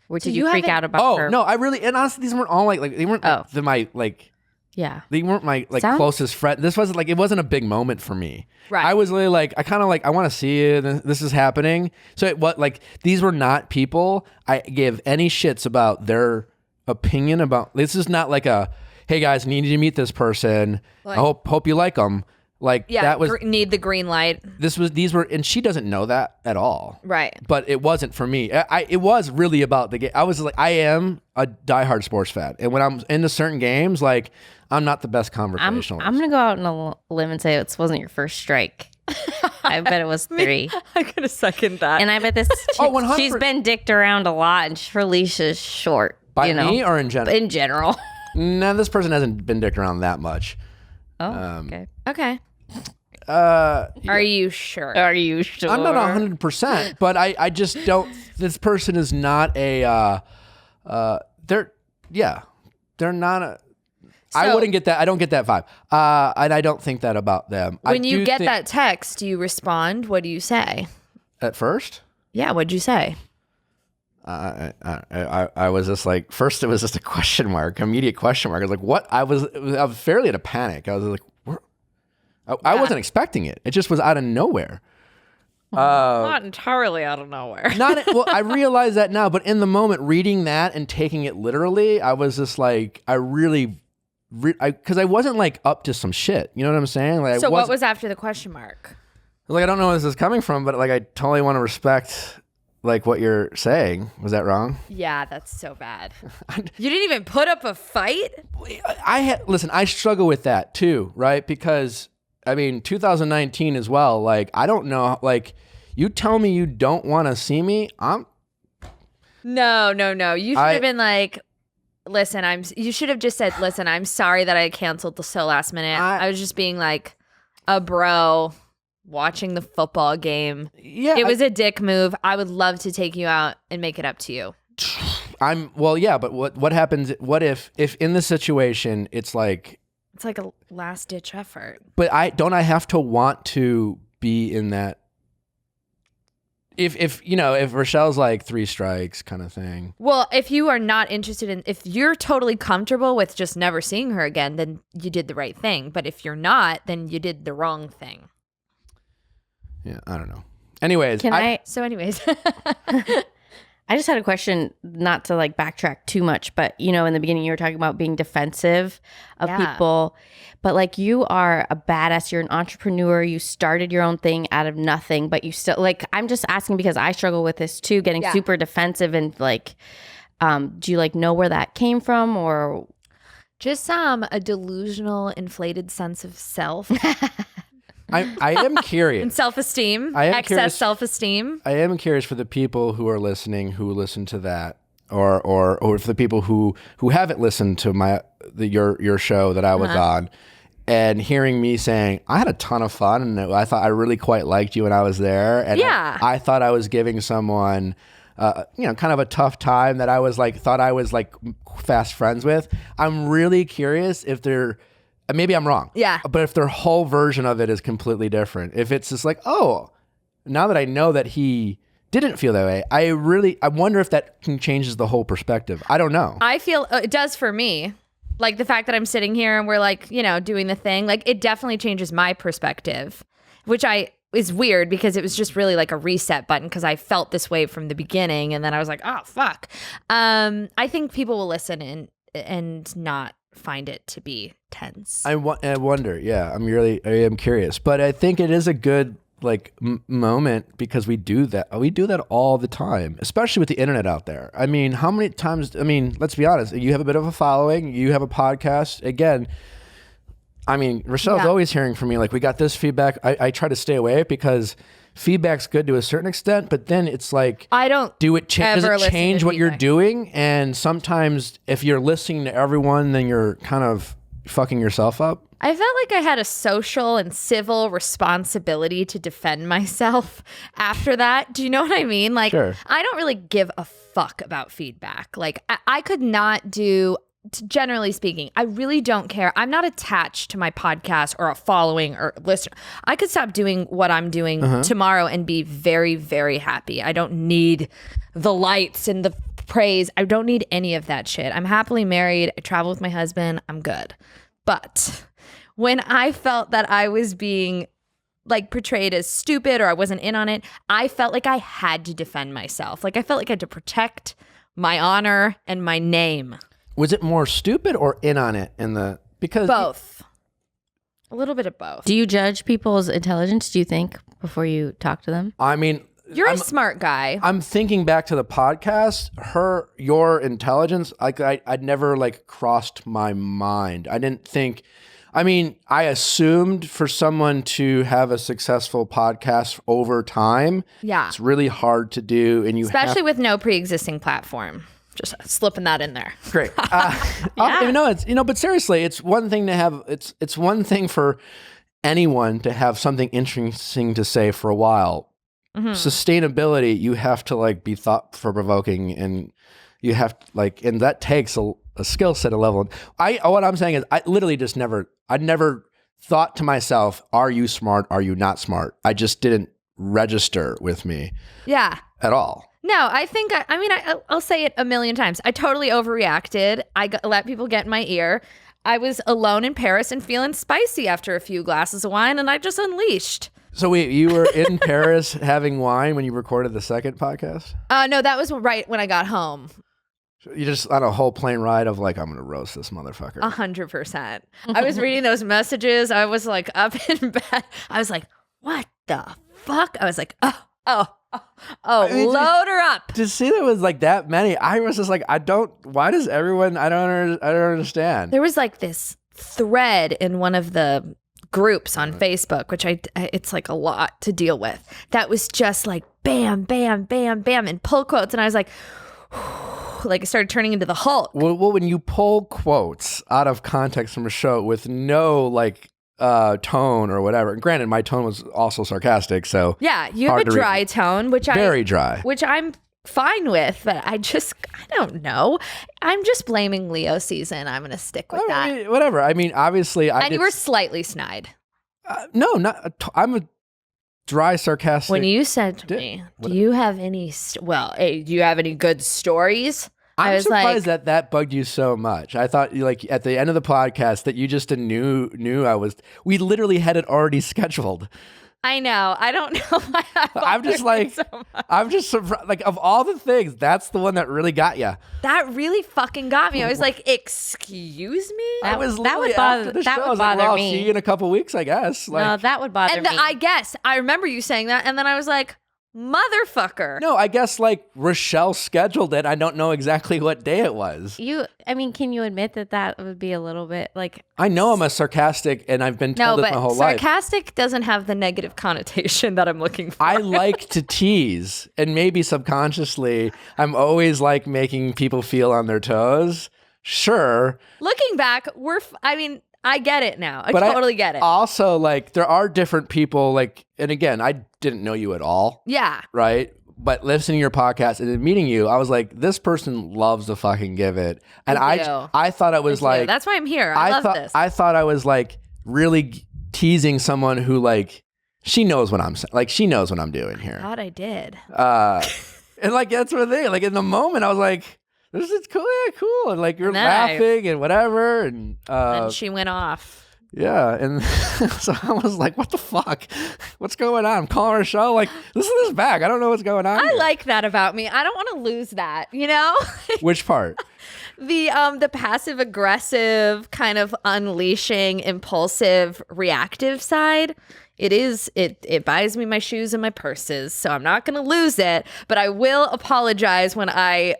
or did you freak out about her? Oh no, I really, and honestly, these weren't all like they weren't Yeah. They weren't my closest friend. This wasn't like, it wasn't a big moment for me. Right. I was really like, I kind of like, I want to see you. This is happening. So these were not people I gave any shits about their opinion about. This is not like a, hey guys, need you to meet this person. Like, I hope you like them. Like that was need the green light. these were, and she doesn't know that at all. Right. But it wasn't for me. It was really about the game. I was like, I am a diehard sports fan. And when I'm into certain games, like, I'm not the best conversationalist. I'm gonna go out on a limb and say it wasn't your first strike. I bet it was 3. I'm gonna second that. And I bet this Oh, 100%. she's been dicked around a lot, and her leash is short. By me or in general? In general. No, this person hasn't been dicked around that much. Oh, Okay. Yeah. Are you sure? Are you sure? I'm not 100%, but I just don't. This person is not a they're not a. So, I wouldn't get that. I don't get that vibe. And I don't think that about them. When you get that text, do you respond? What do you say? At first? Yeah, what'd you say? I was just like, first it was just a question mark, immediate question mark. I was like, what? I was fairly in a panic. I was like, I wasn't expecting it. It just was out of nowhere. Not entirely out of nowhere. Well, I realize that now, but in the moment, reading that and taking it literally, I was just like, because I wasn't like up to some shit. You know what I'm saying? Like, so what was after the question mark? Like, I don't know where this is coming from, but like, I totally want to respect like what you're saying. Was that wrong? Yeah, that's so bad. You didn't even put up a fight? Listen, I struggle with that too, right? Because I mean, 2019 as well. Like, I don't know, like, you tell me you don't want to see me, No. You should have been like, listen, you should have just said, listen, I'm sorry that I canceled the so last minute. I was just being like a bro watching the football game. Yeah. It was a dick move. I would love to take you out and make it up to you. But what happens, what if in the situation, it's like a last ditch effort. But I have to want to be in that. If Rochelle's like 3 strikes kind of thing. Well, if you are not interested if you're totally comfortable with just never seeing her again, then you did the right thing. But if you're not, then you did the wrong thing. Yeah, I don't know. Anyways. I just had a question, not to like backtrack too much, but in the beginning you were talking about being defensive of people, but like you are a badass, you're an entrepreneur, you started your own thing out of nothing, but you still like, I'm just asking because I struggle with this too, getting super defensive and like, do you like know where that came from or? Just a delusional, inflated sense of self. I am curious. And self-esteem, excess self-esteem. I am curious for the people who are listening, who listen to that, or for the people who haven't listened to your show that I was on, and hearing me saying I had a ton of fun and I thought I really quite liked you when I was there, and I thought I was giving someone, kind of a tough time that I was like thought I was like fast friends with. I'm really curious if they're. Maybe I'm wrong. Yeah. But if their whole version of it is completely different, if it's just like, oh, now that I know that he didn't feel that way, I wonder if that changes the whole perspective. I don't know. I feel it does for me. Like the fact that I'm sitting here and we're like, doing the thing, like it definitely changes my perspective, which is weird because it was just really like a reset button because I felt this way from the beginning. And then I was like, oh, fuck. I think people will listen and not find it to be tense. I wonder. Yeah, I am curious, but I think it is a good like moment because we do that all the time, especially with the internet out there. I mean, how many times? I mean, let's be honest. You have a bit of a following. You have a podcast. Again, I mean, Rochelle's always hearing from me like, we got this feedback. I try to stay away because feedback's good to a certain extent, but then it's like, I don't does it change what you're doing? And sometimes if you're listening to everyone, then you're kind of fucking yourself up. I felt like I had a social and civil responsibility to defend myself after that. Do you know what I mean? Like, sure. I don't really give a fuck about feedback. Like, I could not do... Generally speaking, I really don't care. I'm not attached to my podcast or a following or listener. I could stop doing what I'm doing tomorrow and be very, very happy. I don't need the lights and the praise. I don't need any of that shit. I'm happily married. I travel with my husband. I'm good. But when I felt that I was being like portrayed as stupid or I wasn't in on it, I felt like I had to defend myself. Like I felt like I had to protect my honor and my name. Was it more stupid or in on it because both? A little bit of both. Do you judge people's intelligence, do you think, before you talk to them? I mean, you're a smart guy. I'm thinking back to the podcast, your intelligence, like I'd never like crossed my mind. I didn't think, I mean, I assumed for someone to have a successful podcast over time, it's really hard to do. And especially with no pre-existing platform. Just slipping that in there. Great. But seriously, it's one thing to have, it's one thing for anyone to have something interesting to say for a while. Mm-hmm. Sustainability, you have to like be thought-provoking and, you have like, and that takes a skill set, a level. What I'm saying is I literally just I never thought to myself, are you smart? Are you not smart? I just didn't register with me. Yeah. At all. No, I think, I'll say it a million times. I totally overreacted. Let people get in my ear. I was alone in Paris and feeling spicy after a few glasses of wine, and I just unleashed. So wait, you were in Paris having wine when you recorded the second podcast? No, that was right when I got home. You just on a whole plane ride of like, I'm going to roast this motherfucker. 100%. I was reading those messages. I was like up in bed. I was like, what the fuck? I was like, oh, I mean, load her up. To see there was like that many, I was just like, why does everyone, I don't understand. There was like this thread in one of the groups on Facebook, which it's like a lot to deal with. That was just like bam, bam, bam, bam, and pull quotes. And I was like, like it started turning into the Hulk. Well, when you pull quotes out of context from a show with no like tone or whatever, and granted my tone was also sarcastic, so yeah, you have a dry tone, very dry, which I'm fine with, but I don't know. I'm just blaming Leo season. I'm gonna stick with that. I mean, whatever. I mean, obviously, you were slightly snide. No, not. I'm a dry, sarcastic. When you said to me, "Do you have any? Do you have any good stories?" I was surprised that bugged you so much. I thought, like, at the end of the podcast that you just knew I was. We literally had it already scheduled. I know. I don't know why I'm just like, so I'm just surprised. Like, of all the things, that's the one that really got you. That really fucking got me. I was like, excuse me? That would bother me. I'll see you in a couple weeks, I guess. Like, no, that would bother me. I guess. I remember you saying that, and then I was like, motherfucker. No, I guess like Rochelle scheduled it. I don't know exactly what day it was. Can you admit that would be a little bit like... I know I'm a sarcastic and I've been told it my whole life. Sarcastic doesn't have the negative connotation that I'm looking for. I like to tease, and maybe subconsciously I'm always like making people feel on their toes. Sure. Looking back, I get it now. I totally get it. Also, like, there are different people, like, and again, I didn't know you at all. Yeah. Right? But listening to your podcast and then meeting you, I was like, this person loves to fucking give it. And I thought it was like... That's why I'm here. I love this. I thought I was, like, really teasing someone who, like, she knows what I'm saying. Like, she knows what I'm doing here. I thought I did. And, like, that's what they... Like, in the moment, I was like... This is cool, yeah, cool. And like, you're laughing and whatever. And then she went off. Yeah. And so I was like, what the fuck? What's going on? I'm calling her show. Like, listen to this back. I don't know what's going on. I like that about me. I don't want to lose that, you know? Which part? The passive aggressive kind of unleashing, impulsive, reactive side. It buys me my shoes and my purses. So I'm not going to lose it, but I will apologize when I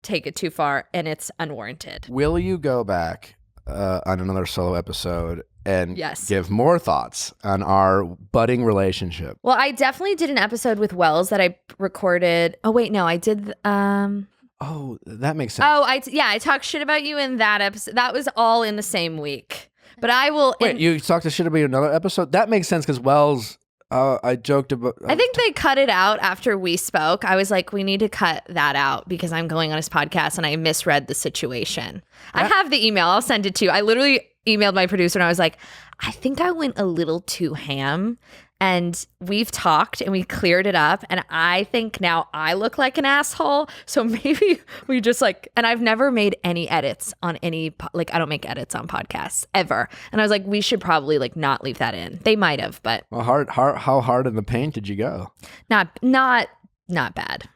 take it too far and it's unwarranted. Will you go back on another solo episode and give more thoughts on our budding relationship? Well, I definitely did an episode with Wells that I recorded. Oh wait, no, I did. Oh, that makes sense. Oh, I talked shit about you in that episode. That was all in the same week. But I will. Wait, you talked to shit about another episode? That makes sense because Wells. I joked about... I think they cut it out after we spoke. I was like, we need to cut that out because I'm going on his podcast and I misread the situation. I have the email. I'll send it to you. I literally emailed my producer and I was like, I think I went a little too ham. And we've talked and we cleared it up. And I think now I look like an asshole. So maybe we just like, and I've never made any edits on any, like I don't make edits on podcasts ever. And I was like, we should probably like not leave that in. They might have, but. Well, how hard in the paint did you go? Not bad.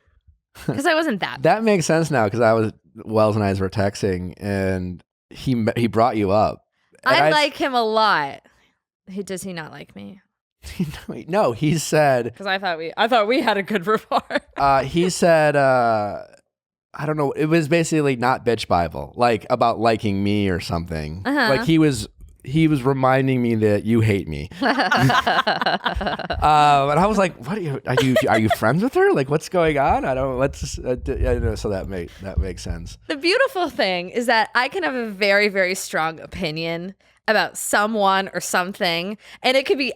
Because I wasn't that. That makes sense now because Wells and I were texting and he brought you up. I like him a lot. Does he not like me? No, he said because I thought we had a good rapport. He said, I don't know. It was basically not bitch Bible, like about liking me or something. Like he was reminding me that you hate me. And I was like, "What are you friends with her? Like, what's going on? I don't. Let's. So that makes sense. The beautiful thing is that I can have a very, very strong opinion about someone or something, and it could be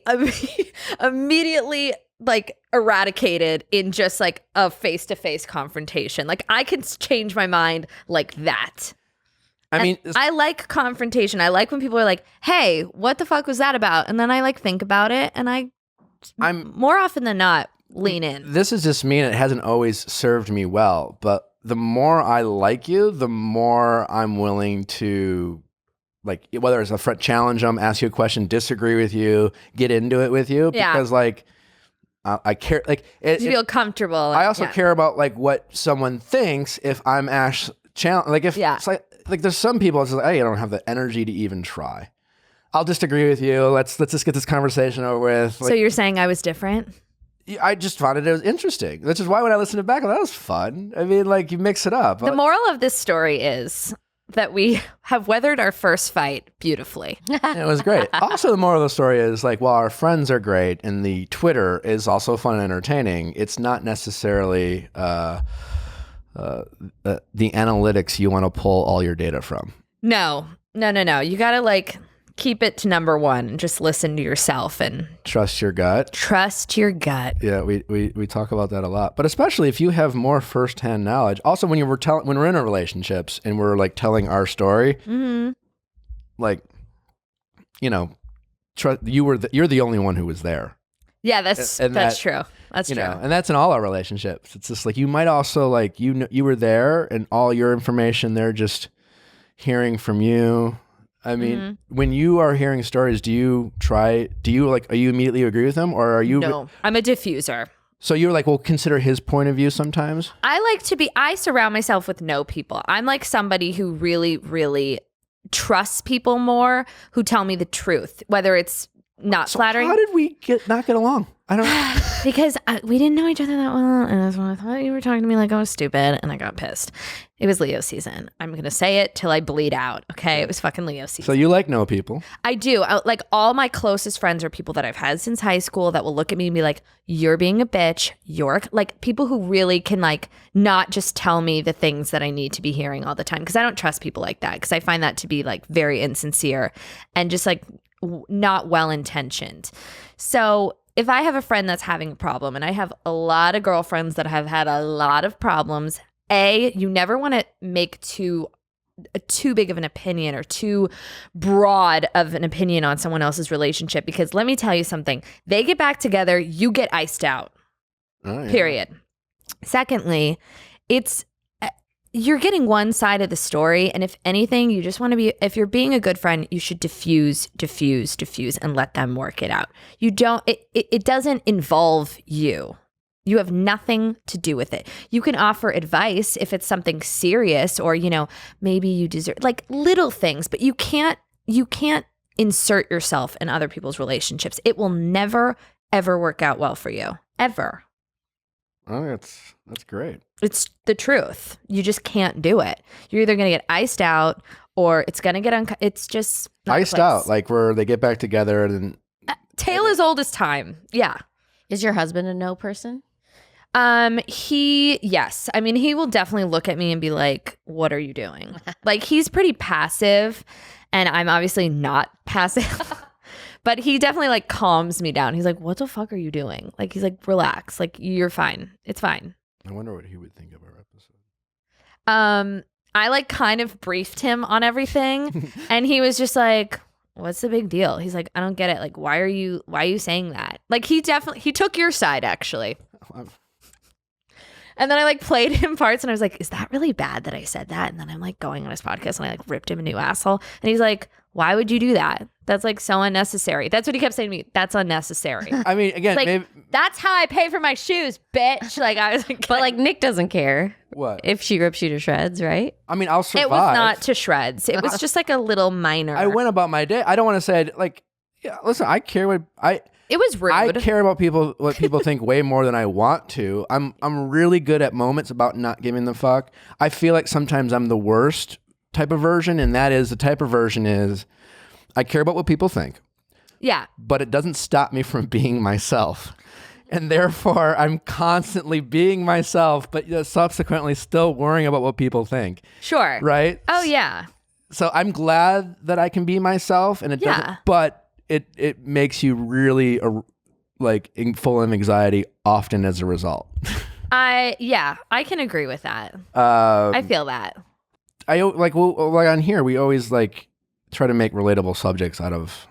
immediately like eradicated in just like a face-to-face confrontation. Like I can change my mind like that. I mean, I like confrontation. I like when people are like, hey, what the fuck was that about? And then I like think about it and I'm more often than not lean in. This is just me and it hasn't always served me well, but the more I like you, the more I'm willing to, like, whether it's a front challenge them, ask you a question, disagree with you, get into it with you, because like I care, like you feel comfortable. I also care about like what someone thinks if I'm challenge. Like if it's like there's some people it's like, hey, I don't have the energy to even try. I'll disagree with you. Let's just get this conversation over with. Like, so you're saying I was different? I just found it was interesting. Which is why when I listened to it back, that was fun. I mean, like you mix it up. The moral of this story is that we have weathered our first fight beautifully. It was great. Also, the moral of the story is like, while our friends are great and the Twitter is also fun and entertaining, it's not necessarily the analytics you want to pull all your data from. No. You got to like keep it to number one and just listen to yourself and trust your gut. Trust your gut. Yeah, we talk about that a lot, but especially if you have more firsthand knowledge. Also, when we're in our relationships and we're like telling our story, like, you know, you're the only one who was there. Yeah, that's true. That's true. And that's in all our relationships. It's just like you might also like you were there and all your information they're just hearing from you. I mean, when you are hearing stories, are you immediately agree with them or are you? No, I'm a diffuser. So you're like, well, consider his point of view sometimes? I surround myself with no people. I'm like somebody who really, really trusts people more who tell me the truth, whether it's not flattering. How did we not get along? I don't know. Because we didn't know each other that well, and that's when I thought you were talking to me like I was stupid, and I got pissed. It was Leo season. I'm going to say it till I bleed out, okay? It was fucking Leo season. So you like no people? I do. Like all my closest friends are people that I've had since high school that will look at me and be like, you're being a bitch. You're like people who really can like not just tell me the things that I need to be hearing all the time. Because I don't trust people like that because I find that to be like very insincere and just like not well-intentioned. So if I have a friend that's having a problem, and I have a lot of girlfriends that have had a lot of problems, you never want to make too big of an opinion or too broad of an opinion on someone else's relationship, because let me tell you something. They get back together, you get iced out. Oh, yeah. Period. Secondly, you're getting one side of the story, and if anything, you just want to be, if you're being a good friend, you should diffuse, and let them work it out. You don't, it doesn't involve you. You have nothing to do with it. You can offer advice if it's something serious or, you know, maybe you deserve, like little things, but you can't insert yourself in other people's relationships. It will never, ever work out well for you. Ever. Oh, that's great. It's the truth. You just can't do it. You're either going to get iced out or it's going to get it's just not iced out, like where they get back together and tale as old as time. Yeah. Is your husband a no person? Yes. I mean, he will definitely look at me and be like, what are you doing? Like he's pretty passive and I'm obviously not passive. But he definitely like calms me down. He's like, what the fuck are you doing? Like, he's like, relax. Like, you're fine. It's fine. I wonder what he would think of our episode. I like kind of briefed him on everything. And he was just like, what's the big deal? He's like, I don't get it. Like, why are you saying that? Like, he took your side, actually. And then I like played him parts and I was like, is that really bad that I said that? And then I'm like going on his podcast and I like ripped him a new asshole. And he's like, why would you do that? That's like so unnecessary. That's what he kept saying to me. That's unnecessary. I mean, again, like, maybe that's how I pay for my shoes, bitch. Like I was like, but like Nick doesn't care. What? If she rips you to shreds, right? I mean, I'll survive. It was not to shreds. It was just like a little minor. I went about my day. I don't want to say like, yeah, listen, I care what It was rude. I care about what people think way more than I want to. I'm really good at moments about not giving the fuck. I feel like sometimes I'm the worst type of version, and that is the type of version is I care about what people think. Yeah. But it doesn't stop me from being myself. And therefore, I'm constantly being myself, but subsequently still worrying about what people think. Sure. Right? Oh, yeah. So I'm glad that I can be myself, and it doesn't, but it makes you really like full of anxiety often as a result. I can agree with that. I feel that. I like on here we always like try to make relatable subjects out of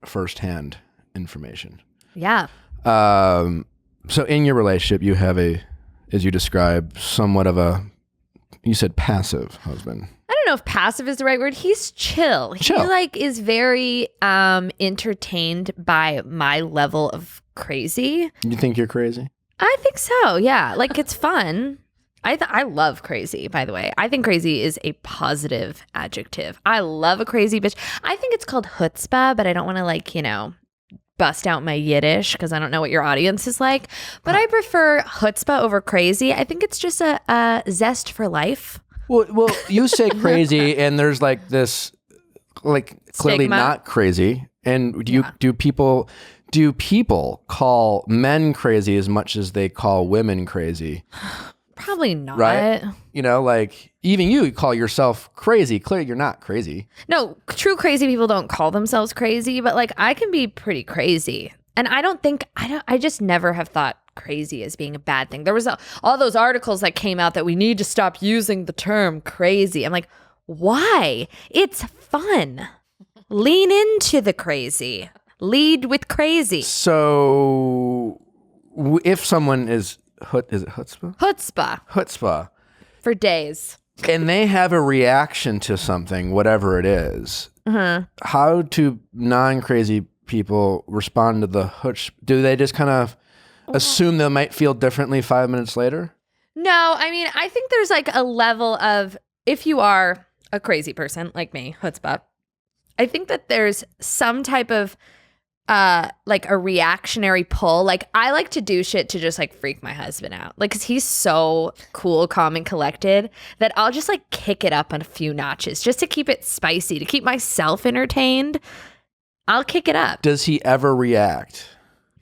firsthand information. Yeah. So in your relationship, you have as you describe, somewhat of you said passive husband. I don't know if passive is the right word. He's chill. He like is very entertained by my level of crazy. You think you're crazy? I think so. Yeah. Like it's fun. I love crazy, by the way. I think crazy is a positive adjective. I love a crazy bitch. I think it's called chutzpah, but I don't want to like, bust out my Yiddish because I don't know what your audience is like. But I prefer chutzpah over crazy. I think it's just a zest for life. Well, you say crazy, and there's like this, like clearly Stigma. not crazy. And do people call men crazy as much as they call women crazy? Probably not. Right? Like even you call yourself crazy. Clearly you're not crazy. No, true crazy people don't call themselves crazy, but like I can be pretty crazy. And I just never have thought crazy as being a bad thing. There was all those articles that came out that we need to stop using the term crazy. I'm like, why? It's fun. Lean into the crazy. Lead with crazy. So if someone is it chutzpah? Chutzpah. For days. And they have a reaction to something, whatever it is. How do non-crazy people respond to the chutzpah? Do they just kind of assume they might feel differently 5 minutes later? No, I mean, I think there's like a level of, if you are a crazy person like me, chutzpah, I think that there's some type of like a reactionary pull. Like I like to do shit to just like freak my husband out. Like, cause he's so cool, calm, and collected that I'll just like kick it up on a few notches just to keep it spicy, to keep myself entertained. I'll kick it up. Does he ever react?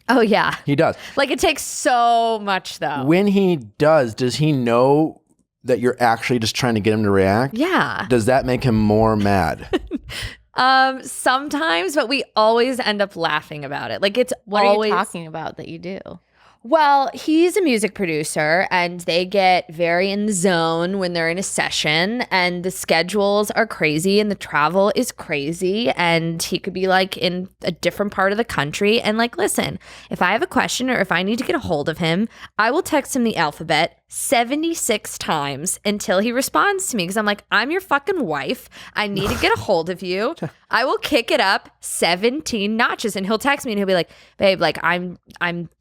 Oh yeah. He does. Like it takes so much though. When he does he know that you're actually just trying to get him to react? Yeah. Does that make him more mad? Sometimes, but we always end up laughing about it. Like it's What always, are you talking about that you do? Well, he's a music producer and they get very in the zone when they're in a session, and the schedules are crazy and the travel is crazy, and he could be like in a different part of the country. And like, listen, if I have a question or if I need to get a hold of him, I will text him the alphabet 76 times until he responds to me, because I'm like, I'm your fucking wife. I need to get a hold of you. I will kick it up 17 notches, and he'll text me and he'll be like, babe, like I'm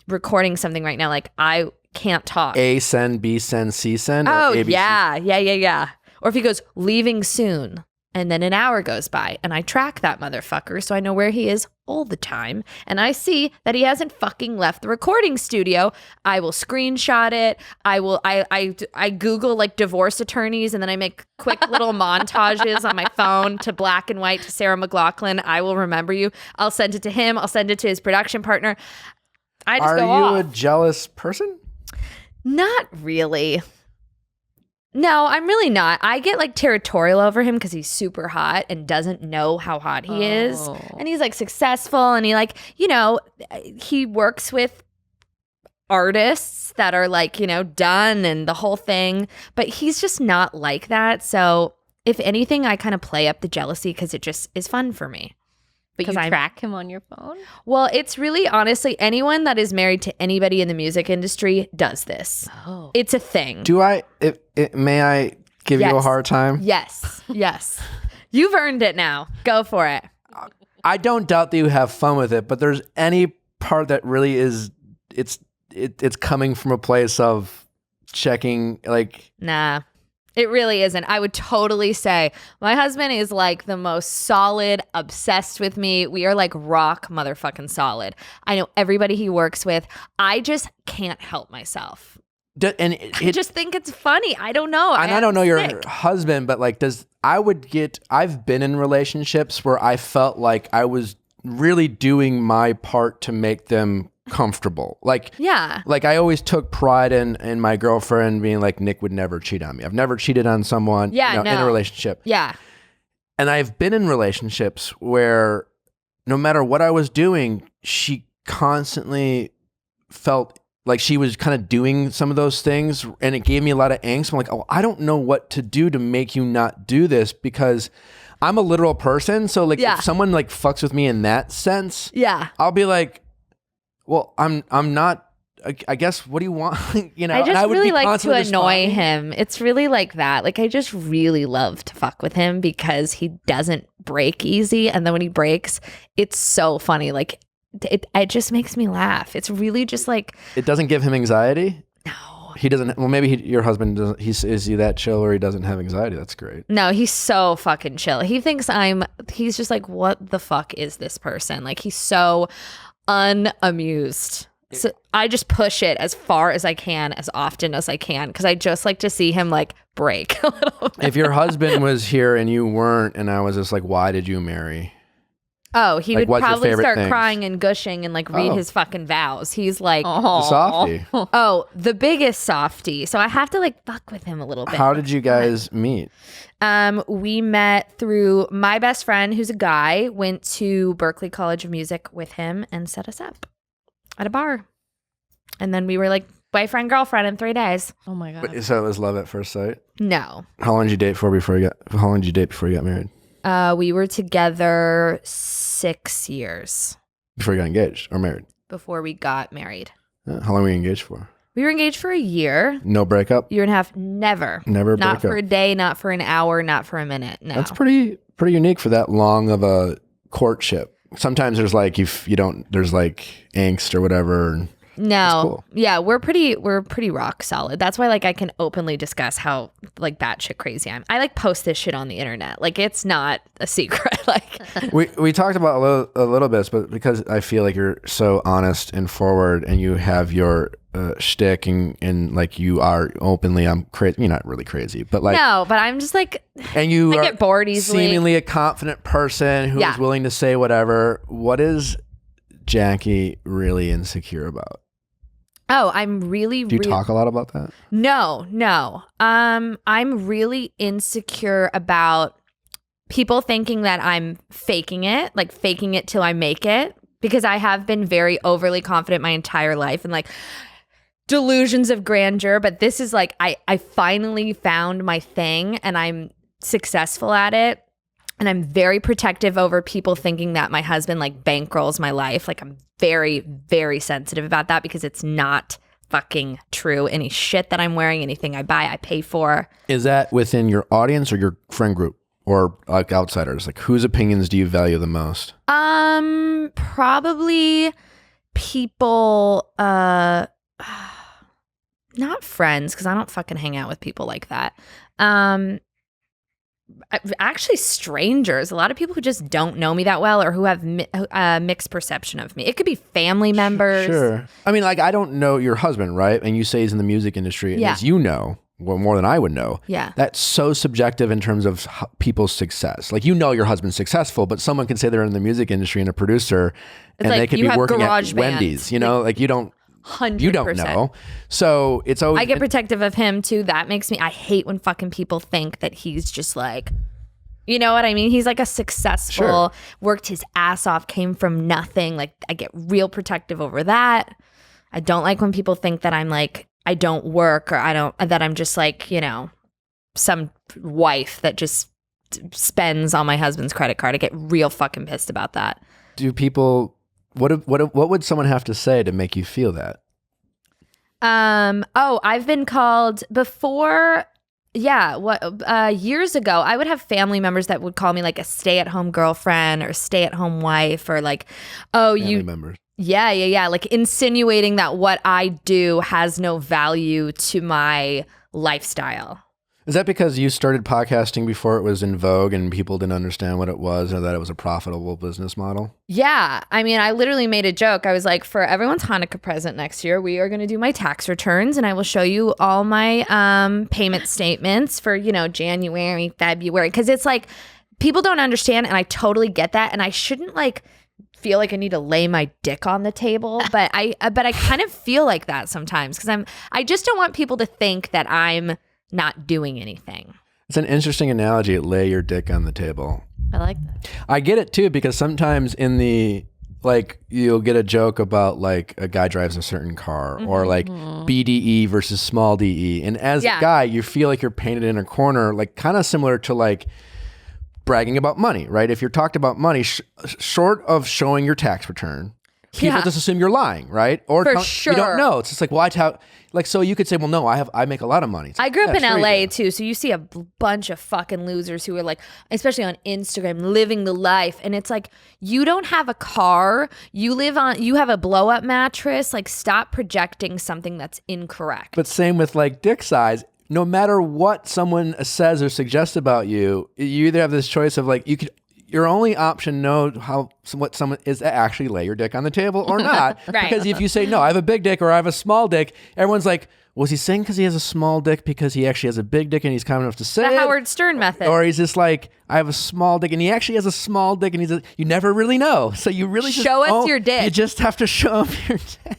recording something right now. Like I can't talk. A send, B send, C send? Oh, ABC? yeah. Or if he goes, leaving soon, and then an hour goes by, and I track that motherfucker so I know where he is all the time, and I see that he hasn't fucking left the recording studio, I will screenshot it. I Google like divorce attorneys, and then I make quick little montages on my phone to black and white to Sarah McLachlan. I will remember you. I'll send it to him. I'll send it to his production partner. I just go off. Are you a jealous person? Not really. No, I'm really not. I get like territorial over him because he's super hot and doesn't know how hot he is. And he's like successful, and he like, he works with artists that are like, done and the whole thing. But he's just not like that. So if anything, I kind of play up the jealousy because it just is fun for me. But you track him on your phone? Well, it's really honestly anyone that is married to anybody in the music industry does this. Oh. It's a thing. May I give you a hard time? Yes. You've earned it now. Go for it. I don't doubt that you have fun with it, but there's any part that really is, it's coming from a place of checking, like. Nah. It really isn't. I would totally say my husband is like the most solid, obsessed with me. We are like rock motherfucking solid. I know everybody he works with. I just can't help myself. I just think it's funny. I don't know. And I don't know your husband, but like I've been in relationships where I felt like I was really doing my part to make them comfortable. Like I always took pride in my girlfriend being like, Nick would never cheat on me. I've never cheated on someone in a relationship. Yeah. And I've been in relationships where no matter what I was doing, she constantly felt like she was kind of doing some of those things, and it gave me a lot of angst. I'm like, oh, I don't know what to do to make you not do this, because I'm a literal person. So like if someone like fucks with me in that sense, I'll be like, well, I'm not, I guess, what do you want? You know, I just would really be like to annoy responding. him. It's really like that. Like I just really love to fuck with him because he doesn't break easy. And then when he breaks, it's so funny. Like it just makes me laugh. It's really just like. It doesn't give him anxiety? No. He doesn't. Well, maybe your husband doesn't. Is he that chill or he doesn't have anxiety? That's great. No, he's so fucking chill. He thinks he's just like, what the fuck is this person? Like he's so unamused. So I just push it as far as I can, as often as I can, because I just like to see him like break a little bit. If your husband was here and you weren't, and I was just like, why did you marry? Oh, he Like, would what's your probably favorite start things? crying and gushing and like read his fucking vows. He's like, The softie. oh, the biggest softie. So I have to like fuck with him a little bit. How did you guys meet? We met through my best friend, who's a guy, went to Berklee College of Music with him and set us up at a bar. And then we were like boyfriend, girlfriend in 3 days. Oh my God. So it was love at first sight? No. How long did you date before you got married? We were together 6 years Before you got engaged or married? before we got married. How long were you engaged for? We were engaged for a year. No breakup? Year and a half. Never. Never Not break for a up. day, not for an hour, not for a minute. No. That's pretty unique for that long of a courtship. Sometimes there's like there's like angst or whatever. No. cool. Yeah, we're pretty rock solid. That's why like I can openly discuss how like batshit crazy I am. I like post this shit on the internet. Like it's not a secret. Like We talked about a little bit, but because I feel like you're so honest and forward, and you have your shtick, and like you are openly, I'm crazy. You're not really crazy, but like no, but I'm just like, and you I are get bored easily. seemingly a confident person who is willing to say whatever. What is Jackie really insecure about? Oh, I'm really. Do you talk a lot about that? No. I'm really insecure about people thinking that I'm faking it till I make it, because I have been very overly confident my entire life and like delusions of grandeur. But this is like, I finally found my thing and I'm successful at it. And I'm very protective over people thinking that my husband like bankrolls my life. Like I'm very, very sensitive about that, because it's not fucking true. Any shit that I'm wearing, anything I buy, I pay for. Is that within your audience or your friend group, or like outsiders? Like whose opinions do you value the most? Probably people, not friends, because I don't fucking hang out with people like that. Actually strangers, a lot of people who just don't know me that well, or who have mixed perception of me. It could be family members. Sure. I mean, like, I don't know your husband, right? And you say he's in the music industry, and as you know, well, more than I would know. Yeah. That's so subjective in terms of people's success. Like, you know your husband's successful, but someone can say they're in the music industry and a producer, and like they could you be have working garage at bands. Wendy's, you know? Like, you don't 100%. You don't know. So it's always... I get protective of him too. That makes me... I hate when fucking people think that he's just like... You know what I mean? He's like a successful, worked his ass off, came from nothing. Like, I get real protective over that. I don't like when people think that I'm like, I don't work, or that I'm just like, you know, some wife that just spends on my husband's credit card. I get real fucking pissed about that. Do people... What would someone have to say to make you feel that? I've been called before. Yeah, years ago, I would have family members that would call me like a stay-at-home girlfriend or stay-at-home wife, or like, Family members. Yeah, like insinuating that what I do has no value to my lifestyle. Is that because you started podcasting before it was in vogue and people didn't understand what it was, or that it was a profitable business model? Yeah. I mean, I literally made a joke. I was like, for everyone's Hanukkah present next year, we are going to do my tax returns, and I will show you all my payment statements for, you know, January, February. Because it's like, people don't understand, and I totally get that. And I shouldn't like feel like I need to lay my dick on the table, but I kind of feel like that sometimes, because I just don't want people to think that I'm not doing anything. It's an interesting analogy, lay your dick on the table. I like that. I get it too, because sometimes in the like you'll get a joke about like a guy drives a certain car or like BDE versus small DE. And as a guy, you feel like you're painted in a corner, like kind of similar to like bragging about money, right? If you're talked about money, short of showing your tax return, people just assume you're lying, right? Or you don't know. It's just like, well, like, so you could say, well, no, I make a lot of money. I grew up in LA too, so you see a bunch of fucking losers who are like, especially on Instagram, living the life, and it's like, you don't have a car, you have a blow up mattress. Like, stop projecting something that's incorrect. But same with like dick size. No matter what someone says or suggests about you, you either have this choice of like your only option what someone is to actually lay your dick on the table or not. Right. Because if you say, no, I have a big dick or I have a small dick, everyone's like, was he saying because he has a small dick because he actually has a big dick and he's kind enough to say the it? Howard Stern method. Or he's just like, I have a small dick and he actually has a small dick and you never really know. So you really show us your dick. You just have to show him your dick.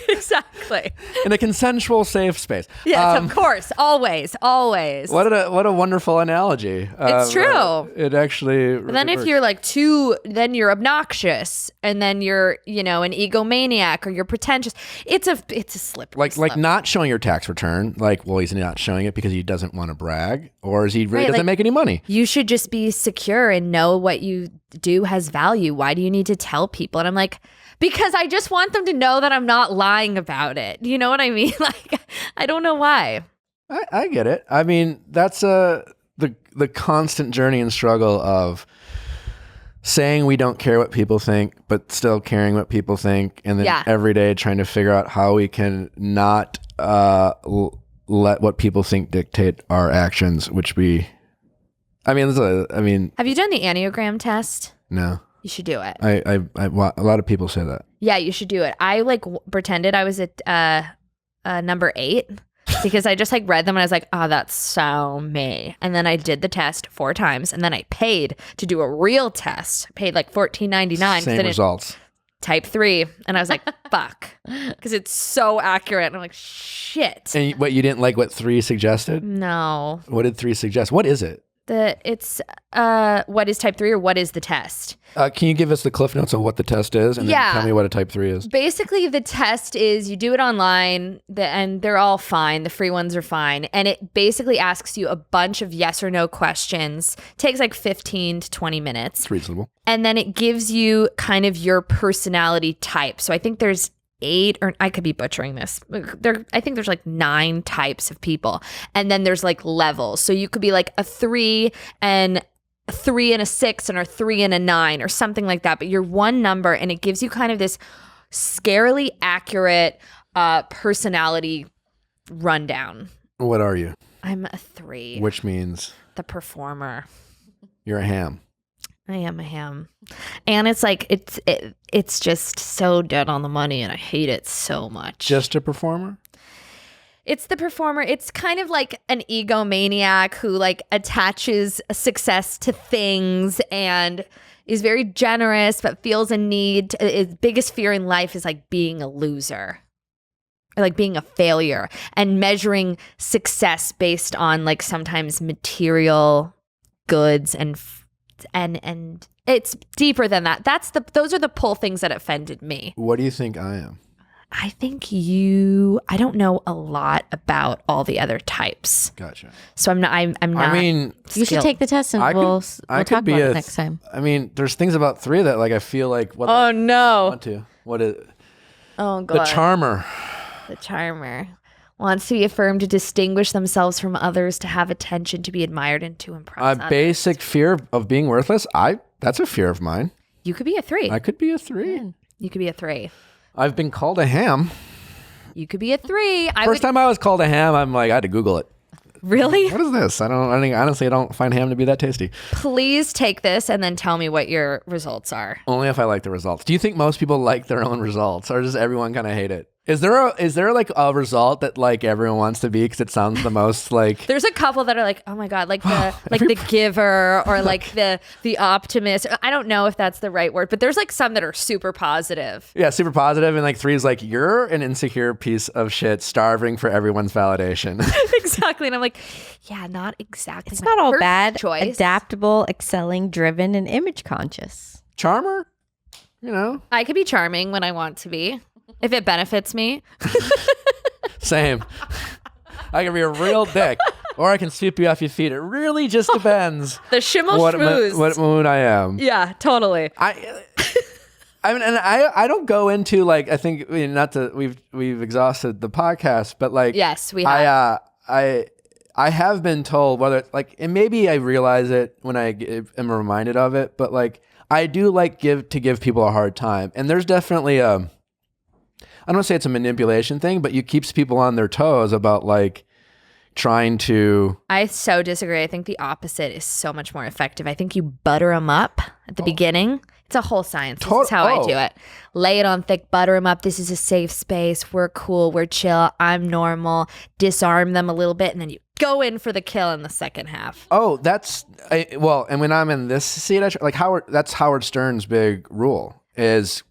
Exactly. In a consensual, safe space. Yes, of course. Always. What a wonderful analogy. It's true. It actually. But then if you're like then you're obnoxious, and then you're an egomaniac or you're pretentious. It's a slippery slope. Like not showing your tax return. Like, well, he's not showing it because he doesn't want to brag, or is he really doesn't make any money? You should just be secure and know what you do has value. Why do you need to tell people? And I'm like, because I just want them to know that I'm not lying about it. You know what I mean? Like, I don't know why. I get it. I mean, that's the constant journey and struggle of saying we don't care what people think, but still caring what people think. And then every day trying to figure out how we can not let what people think dictate our actions, have you done the Enneagram test? No. You should do it. A lot of people say that. Yeah, you should do it. I pretended I was at number 8 because I just read them and I was like, oh, that's so me. And then I did the test 4 times and then I paid to do a real test. I paid like $14.99. Same results. Type 3. And I was like, fuck. Because it's so accurate. And I'm like, shit. And you didn't like what 3 suggested? No. What did 3 suggest? What is it? It's what is type 3 or what is the test? Can you give us the cliff notes of what the test is and then tell me what a type 3 is? Basically, the test is you do it online and they're all fine. The free ones are fine. And it basically asks you a bunch of yes or no questions. It takes like 15 to 20 minutes. It's reasonable. And then it gives you kind of your personality type. So I think there's 8, or I could be butchering this. I think there's like 9 types of people. And then there's like levels. So you could be like a 3 and a 3 and a 6 and a 3 and a 9 or something like that. But you're one number and it gives you kind of this scarily accurate personality rundown. What are you? I'm a 3. Which means? The performer. You're a ham. I am a ham. And it's like, it's just so dead on the money and I hate it so much. Just a performer? It's the performer. It's kind of like an egomaniac who like attaches success to things and is very generous, but feels a need. His biggest fear in life is like being a loser. Or like being a failure and measuring success based on like sometimes material goods and it's deeper than that. Those are the pull things that offended me. What do you think I am? I think I don't know a lot about all the other types. Gotcha. So I'm not. I mean, you should take the test and we'll talk about it next time. I mean, there's things about 3 that like I feel like. No. I want to. What is? Oh God. The charmer. The charmer wants to be affirmed, to distinguish themselves from others, to have attention, to be admired, and to impress others. Basic fear of being worthless. That's a fear of mine. You could be a 3. I could be a 3. You could be a 3. I've been called a ham. You could be a 3. First time I was called a ham, I'm like, I had to Google it. Really? What is this? Honestly, I don't find ham to be that tasty. Please take this and then tell me what your results are. Only if I like the results. Do you think most people like their own results, or does everyone kind of hate it? Is there like a result that like everyone wants to be because it sounds the most like? There's a couple that are like, oh my God, like the giver or like the optimist. I don't know if that's the right word, but there's like some that are super positive. Yeah, super positive, and like 3 is like, you're an insecure piece of shit starving for everyone's validation. Exactly, and I'm like, yeah, not exactly. It's not all bad. Choice. Adaptable, excelling, driven, and image conscious. Charmer. You know, I could be charming when I want to be, if it benefits me. same. I can be a real dick, or I can sweep you off your feet. It really just depends. The Schimmel what schmooze. mood I am. Yeah, totally. I mean, and I don't go into like, I think, not to, we've exhausted the podcast, but like, Yes, we have. I have been told, whether like, and maybe I realize it when I am reminded of it, but like, I do like to give people a hard time. And there's definitely I don't want to say it's a manipulation thing, but it keeps people on their toes about like trying to. I so disagree. I think the opposite is so much more effective. I think you butter them up at the beginning. It's a whole science. This is how I do it. Lay it on thick, butter them up. This is a safe space. We're cool. We're chill. I'm normal. Disarm them a little bit, and then you go in for the kill in the second half. Oh, and when I'm in this seat, like that's Howard Stern's big rule is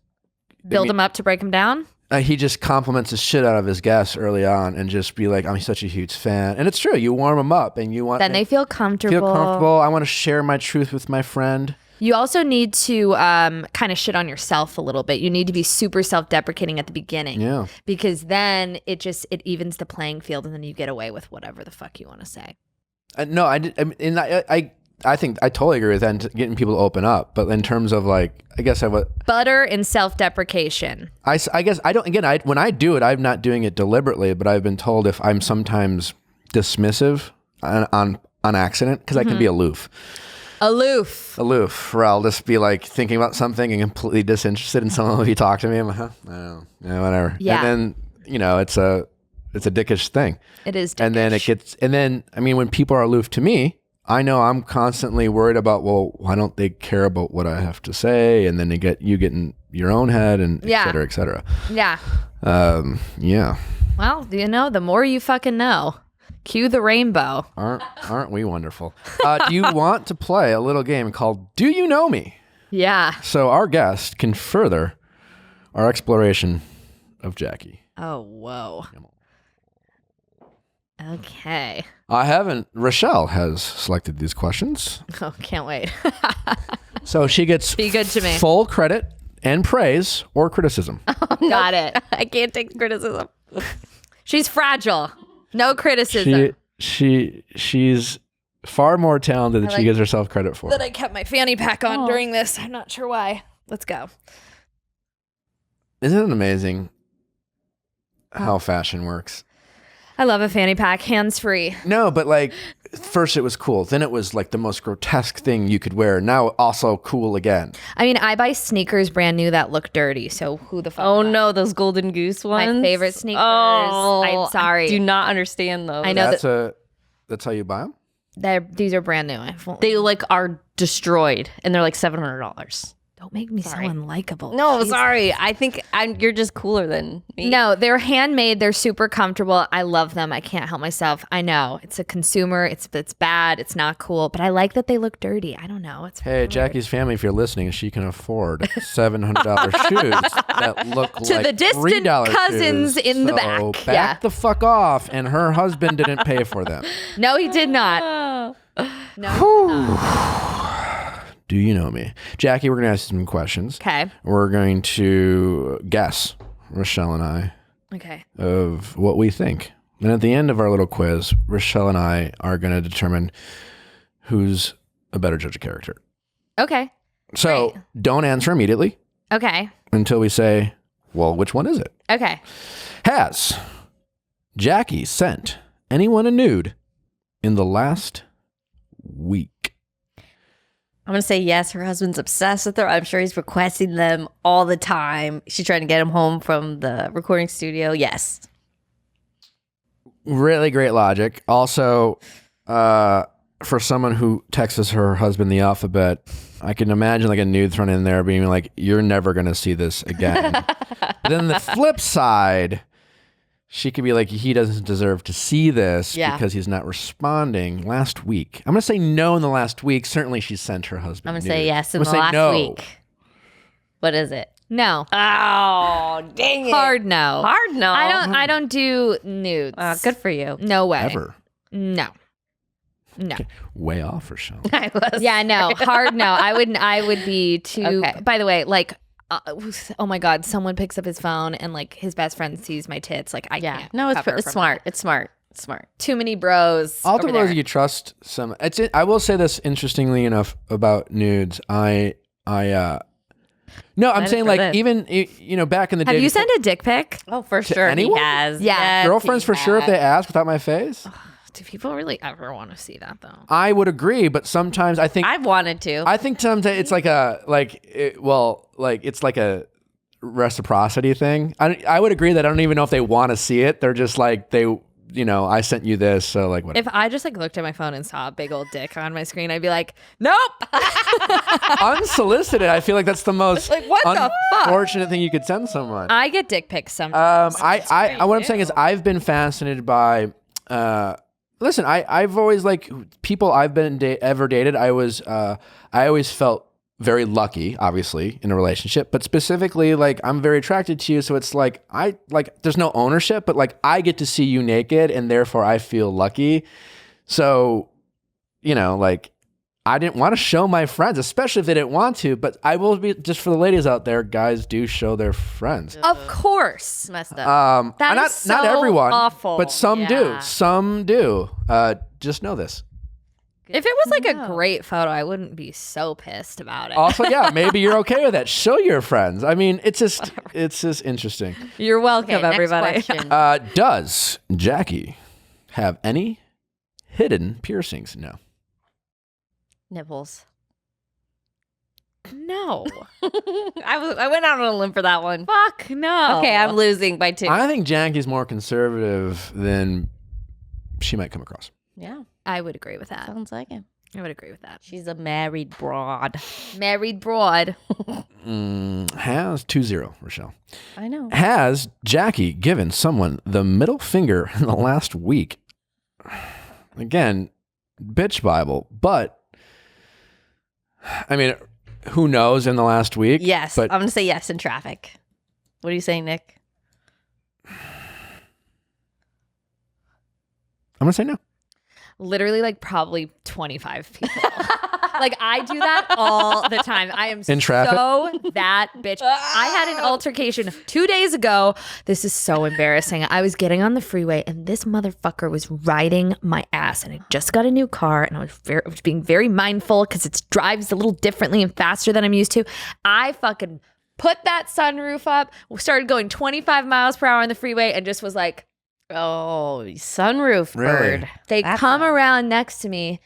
Build them up to break them down. He just compliments the shit out of his guests early on and just be like, I'm such a huge fan. And it's true. You warm them up and you want Then they feel comfortable. I want to share my truth with my friend. You also need to kind of shit on yourself a little bit. You need to be super self-deprecating at the beginning. Yeah. Because then it evens the playing field, and then you get away with whatever the fuck you want to say. No, I think I totally agree with that, and getting people to open up. But in terms of like, I guess butter and self-deprecation. I guess I don't. Again, when I do it, I'm not doing it deliberately. But I've been told if I'm sometimes dismissive on accident, because I can be aloof. Where I'll just be like thinking about something and completely disinterested in someone if you talk to me. I'm like, I don't know, whatever. Yeah. And then it's a dickish thing. It is dickish. And then I mean, when people are aloof to me, I know I'm constantly worried about, well, why don't they care about what I have to say? And then you get in your own head and et cetera, et cetera. Yeah. Yeah. Well, the more you fucking know. Cue the rainbow. Aren't we wonderful? Do you want to play a little game called Do You Know Me? Yeah. So our guest can further our exploration of Jackie. Oh, whoa. Okay. Rochelle has selected these questions. Oh, can't wait. So she gets Be good to me. Full credit and praise or criticism. Got it. I can't take criticism. She's fragile. No criticism. She's far more talented than she gives herself credit for. That I kept my fanny pack on during this. I'm not sure why. Let's go. Isn't it amazing how fashion works? I love a fanny pack, hands-free. No, but like first it was cool. Then it was like the most grotesque thing you could wear. Now also cool again. I mean, I buy sneakers brand new that look dirty. So who the fuck? Oh no, those Golden Goose ones. My favorite sneakers. Oh, I'm sorry. I do not understand those. I know that's how you buy them? These are brand new. They like are destroyed and they're like $700. Don't make me so unlikable. No, Jesus. sorry. I think you're just cooler than me. No, they're handmade. They're super comfortable. I love them. I can't help myself. I know it's a consumer. It's bad. It's not cool. But I like that they look dirty. I don't know. Hey, weird. Jackie's family, if you're listening, she can afford $700 shoes that look to like the distant $3 cousins shoes. in the So back. Back the fuck off. And her husband didn't pay for them. No, he did not. No. Do you know me? Jackie, we're going to ask you some questions. Okay. We're going to guess, Rochelle and I, Okay. of what we think. And at the end of our little quiz, Rochelle and I are going to determine who's a better judge of character. Okay. So don't answer immediately Okay. until we say, well, which one is it? Okay. Has Jackie sent anyone a nude in the last week? I'm going to say yes. Her husband's obsessed with her. I'm sure he's requesting them all the time. She's trying to get him home from the recording studio. Yes. Really great logic. Also, for someone who texts her husband the alphabet, I can imagine like a nude thrown in there being like, you're never going to see this again. But then the flip side, she could be like, he doesn't deserve to see this because he's not responding. Last week. I'm going to say no in the last week. Certainly she sent her husband I'm going to nude. say yes in the last week. What is it? No. Oh, dang it. Hard no. Hard no. I don't do nudes. Good for you. No way. Ever. No. Okay. Way off, Rochelle. I was. Yeah, no. Hard no. I would be too. Okay. By the way, like oh my God, someone picks up his phone and like his best friend sees my tits. Like I can't. No, cover it's from smart. that. It's smart. It's smart. Too many bros. All the over bros there. you trust some. I will say this interestingly enough about nudes. No, I'm saying like this. even back in the day. Have you sent a dick pic? Oh, for sure. anyone? He has. Yeah. Yes, girlfriends he for sure if they ask without my face? Do people really ever want to see that though? I would agree, but sometimes I think I've wanted to. I think sometimes it's like it's like a reciprocity thing. I would agree that I don't even know if they want to see it. They're just like I sent you this, so like whatever. If I just like looked at my phone and saw a big old dick on my screen, I'd be like, nope. Unsolicited, I feel like that's the most Like, what the fuck? unfortunate thing you could send someone. I get dick pics sometimes. What I'm saying is I've been fascinated by. Listen, I've always like people I've been ever dated. I always felt very lucky, obviously, in a relationship, but specifically, like I'm very attracted to you. So it's like there's no ownership, but like I get to see you naked, and therefore I feel lucky. So, like I didn't want to show my friends, especially if they didn't want to. But I will be just for the ladies out there, guys do show their friends. Of course. It's messed up. That not is so not everyone, awful. but some do. Yeah. Some do. Just know this. If it was like a great photo, I wouldn't be so pissed about it. Also, yeah, maybe you're okay with that. Show your friends. I mean, it's just interesting. You're welcome, Okay, next everybody. question. Does Jackie have any hidden piercings? No. Nipples. No. I went out on a limb for that one. Fuck no. Okay, I'm losing by 2. I think Jackie's more conservative than she might come across. Yeah, I would agree with that. sounds like it. I would agree with that. She's a married broad. Married broad. Has 2-0, Rochelle. I know. Has Jackie given someone the middle finger in the last week? Again, bitch Bible, but I mean, who knows in the last week? Yes, but I'm gonna say yes in traffic. What do you say, Nick? I'm gonna say no. Literally like probably 25 people. Like I do that all the time. I am In traffic? so that bitch. I had an altercation 2 days ago. This is so embarrassing. I was getting on the freeway and this motherfucker was riding my ass, and I just got a new car and I was being very mindful because it drives a little differently and faster than I'm used to. I fucking put that sunroof up, started going 25 miles per hour on the freeway, and just was like, Oh, sunroof Really? bird. they That's come around next to me.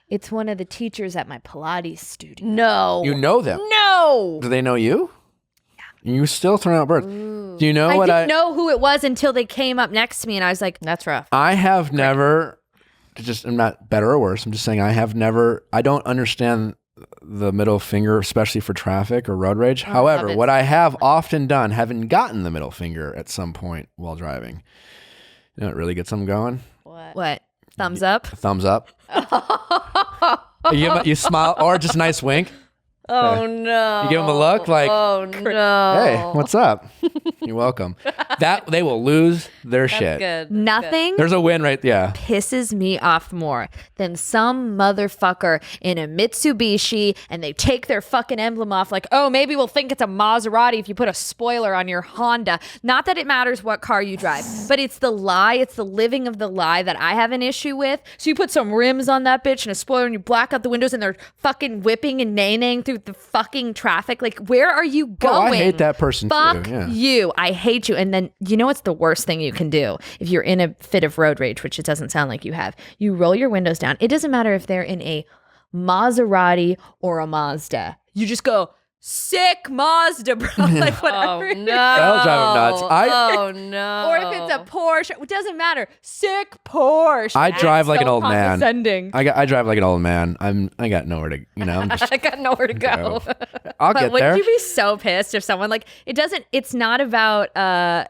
It's one of the teachers at my Pilates studio. No. You know them. No. Do they know you? Yeah. You still throwing out birds. Do you know I what didn't know who it was until they came up next to me, and I was like, That's rough. I have never, I'm not better or worse. I'm just saying I don't understand the middle finger, especially for traffic or road rage. However, it. what I have often done, having gotten the middle finger at some point while driving, it really gets them going. what? Thumbs up? Thumbs up. You smile or just a nice wink. Oh no. You give them a look like, Oh no. hey, what's up? You're welcome. That they will lose their shit. Good. Nothing There's a win right yeah. pisses me off more than some motherfucker in a Mitsubishi and they take their fucking emblem off like, oh, maybe we'll think it's a Maserati if you put a spoiler on your Honda. Not that it matters what car you drive, but it's the lie. It's the living of the lie that I have an issue with. So you put some rims on that bitch and a spoiler and you black out the windows and they're fucking whipping and neighing through the fucking traffic. Like, where are you going? Oh, I hate that person Fuck too. Yeah. you. I hate you. And then you know what's the worst thing you can do if you're in a fit of road rage, which it doesn't sound like you have? You roll your windows down. It doesn't matter if they're in a Maserati or a Mazda. You just go, sick Mazda, bro. Like whatever. Oh no. That'll drive 'em nuts. Oh no. Or if it's a Porsche, it doesn't matter. Sick Porsche. I drive like So an old man. condescending. I drive like an old man. I got nowhere to, I'm just, I got nowhere to go. I'll But get wouldn't there. you be so pissed if someone like it's not about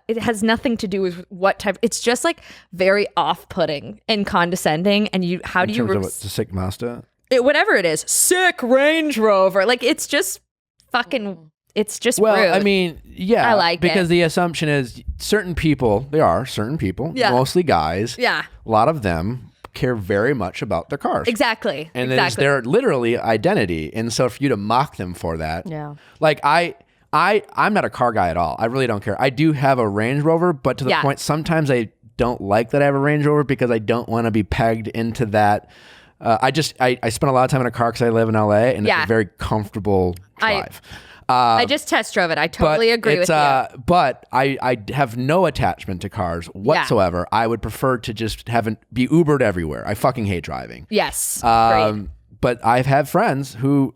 it has nothing to do with what type, it's just like very off-putting and condescending, and how do In you terms of what's the sick Mazda? whatever it is, sick Range Rover, like it's just fucking, it's just Well, rude. I mean, yeah, I like because it. the assumption is certain people, Yeah. mostly guys, yeah, a lot of them care very much about their cars. exactly, And it's exactly. their literally identity. And so for you to mock them for that, Yeah. like I I'm not a car guy at all. I really don't care. I do have a Range Rover, but to the point, sometimes I don't like that I have a Range Rover because I don't want to be pegged into that. I spend a lot of time in a car because I live in LA and it's a very comfortable drive. I just test drove it. I totally agree with you. But I have no attachment to cars whatsoever. I would prefer to just be Ubered everywhere. I fucking hate driving. Yes. But I've had friends who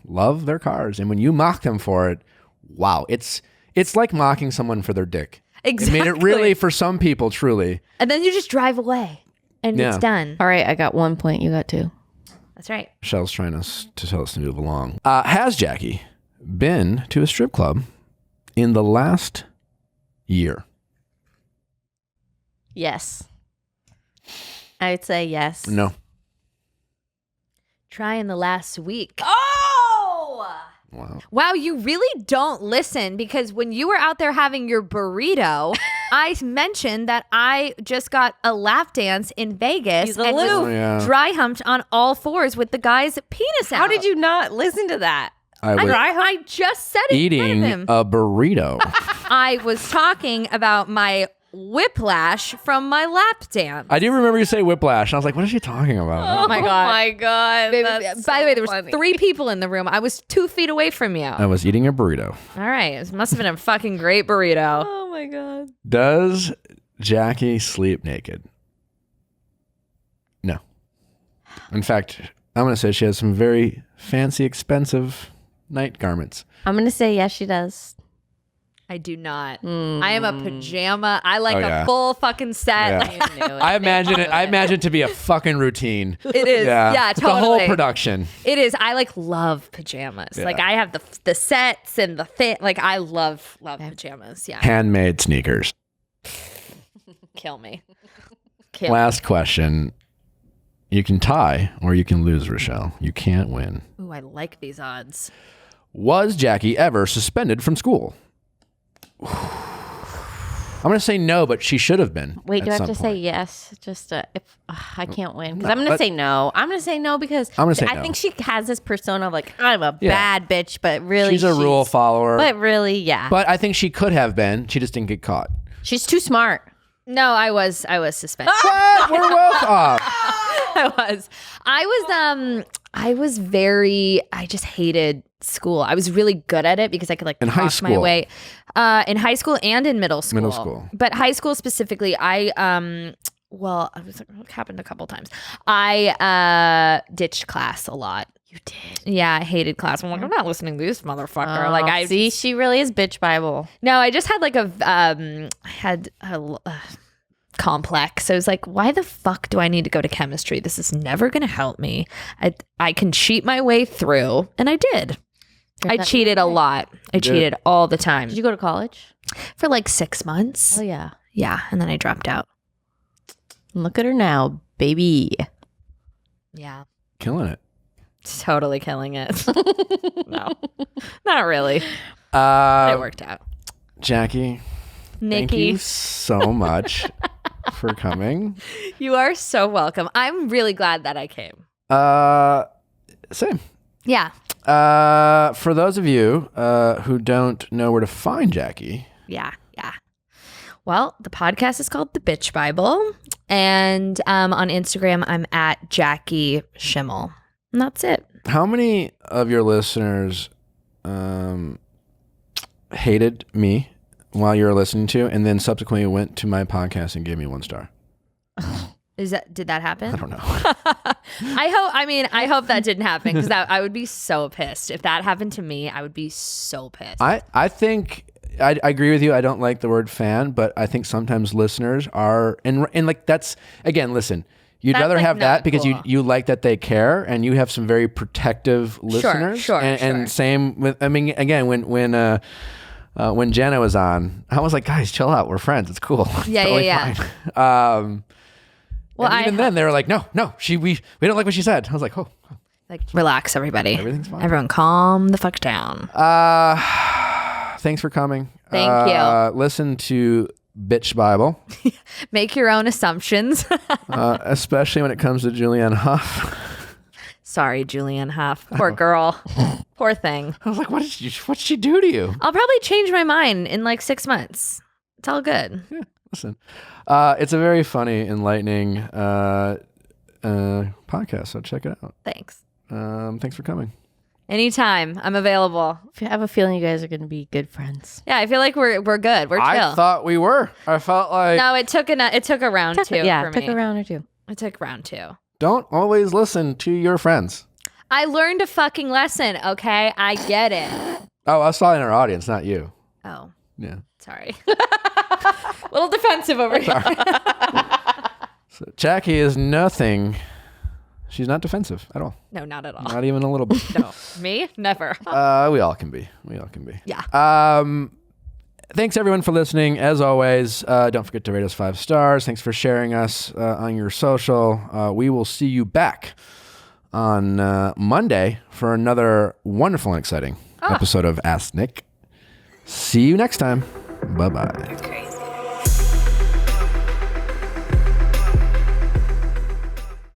love their cars, and when you mock them for it, wow, it's like mocking someone for their dick. Exactly. I mean, it really, for some people, truly. And then you just drive away, and it's done. All right, I got 1 point. You got 2. That's right. Michelle's trying to tell us to move along. Has Jackie been to a strip club in the last year? Yes. I would say yes. No. Try in the last week. Oh! Wow, you really don't listen, because when you were out there having your burrito, I mentioned that I just got a lap dance in Vegas and just dry humped on all fours with the guy's penis out. How did you not listen to that? I just said it eating in front of him. a burrito. I was talking about my whiplash from my lap dance. I do remember you say whiplash. I was like, what is she talking about? Oh my God. My God. By the way, there was 3 people in the room. I was 2 feet away from you. I was eating a burrito. All right. It must have been a fucking great burrito. Oh my God. Does Jackie sleep naked? No. In fact, I'm going to say she has some very fancy, expensive night garments. I'm going to say yes, she does. I do not. I am a pajama. I like a full fucking set. Yeah. I imagine it to be a fucking routine. It is. Yeah, totally. The whole production. It is. I love pajamas. Yeah. I have the sets and the thing. I love pajamas. Yeah. Handmade sneakers. Kill me. Last question. You can tie or you can lose, Rochelle. You can't win. Ooh, I like these odds. Was Jackie ever suspended from school? I'm going to say no, but she should have been. Wait, do I have to say yes? Just if I can't win, because I'm going to say no. I'm going to say no because I think she has this persona of I'm a bad bitch, but really she's a rule follower. But really, yeah. But I think she could have been. She just didn't get caught. She's too smart. No, I was suspended. What? We're both off. I just hated school. I was really good at it because I could talk my way in high school and in middle school. But high school specifically, what happened a couple times. I ditched class a lot. You did? Yeah, I hated class. I'm not listening to this motherfucker. See, she really is bitch Bible. No, I just had a complex. I was like, why the fuck do I need to go to chemistry? This is never going to help me. I can cheat my way through. And I did. I cheated a lot. I cheated all the time. Did you go to college? For 6 months. Oh, yeah. Yeah. And then I dropped out. Look at her now, baby. Yeah. Killing it. Totally killing it. No, not really. It worked out. Jackie, Nikki, thank you so much for coming. You are so welcome. I'm really glad that I came. Same. Yeah. For those of you who don't know where to find Jackie. Yeah. Well, the podcast is called The Bitch Bible. And on Instagram, I'm at Jackie Schimmel. And that's it. How many of your listeners hated me while you were listening to, and then subsequently went to my podcast and gave me 1 star? Did that happen? I don't know. I hope that didn't happen, because I would be so pissed. If that happened to me, I would be so pissed. I think I agree with you. I don't like the word fan, but I think sometimes listeners are, and that's, again, listen, you'd rather have that because you like that they care, and you have some very protective listeners. Sure. And same with, again, when Jenna was on, I was like, guys, chill out. We're friends. It's cool. Yeah. Fine. Well, even then they were like, no, we don't like what she said. I was like, oh. Relax, everybody. Everything's fine. Everyone calm the fuck down. Thank for coming. Thank you. Listen to Bitch Bible. Make your own assumptions. Especially when it comes to Julianne Hough. Sorry, Julianne Hough. Poor girl. Poor thing. I was like, what'd she do to you? I'll probably change my mind in like 6 months. It's all good. Yeah, listen. It's a very funny, enlightening podcast, so check it out. Thanks. Thanks for coming. Anytime. I'm available. I have a feeling you guys are going to be good friends. Yeah, I feel like we're good. We're chill. I thought we were. I felt like... No, it took a round two for me. Yeah, it took a round or two. It took round 2. Don't always listen to your friends. I learned a fucking lesson, okay? I get it. Oh, I saw in our audience, not you. Oh. Yeah. Sorry. Little defensive over here. So Jackie is nothing. She's not defensive at all. No, not at all. Not even a little bit. No. Me? Never. We all can be. Yeah. Thanks everyone for listening. As always, don't forget to rate us 5 stars. Thanks for sharing us on your social. We will see you back on Monday for another wonderful and exciting episode of Ask Nick. See you next time. Bye-bye.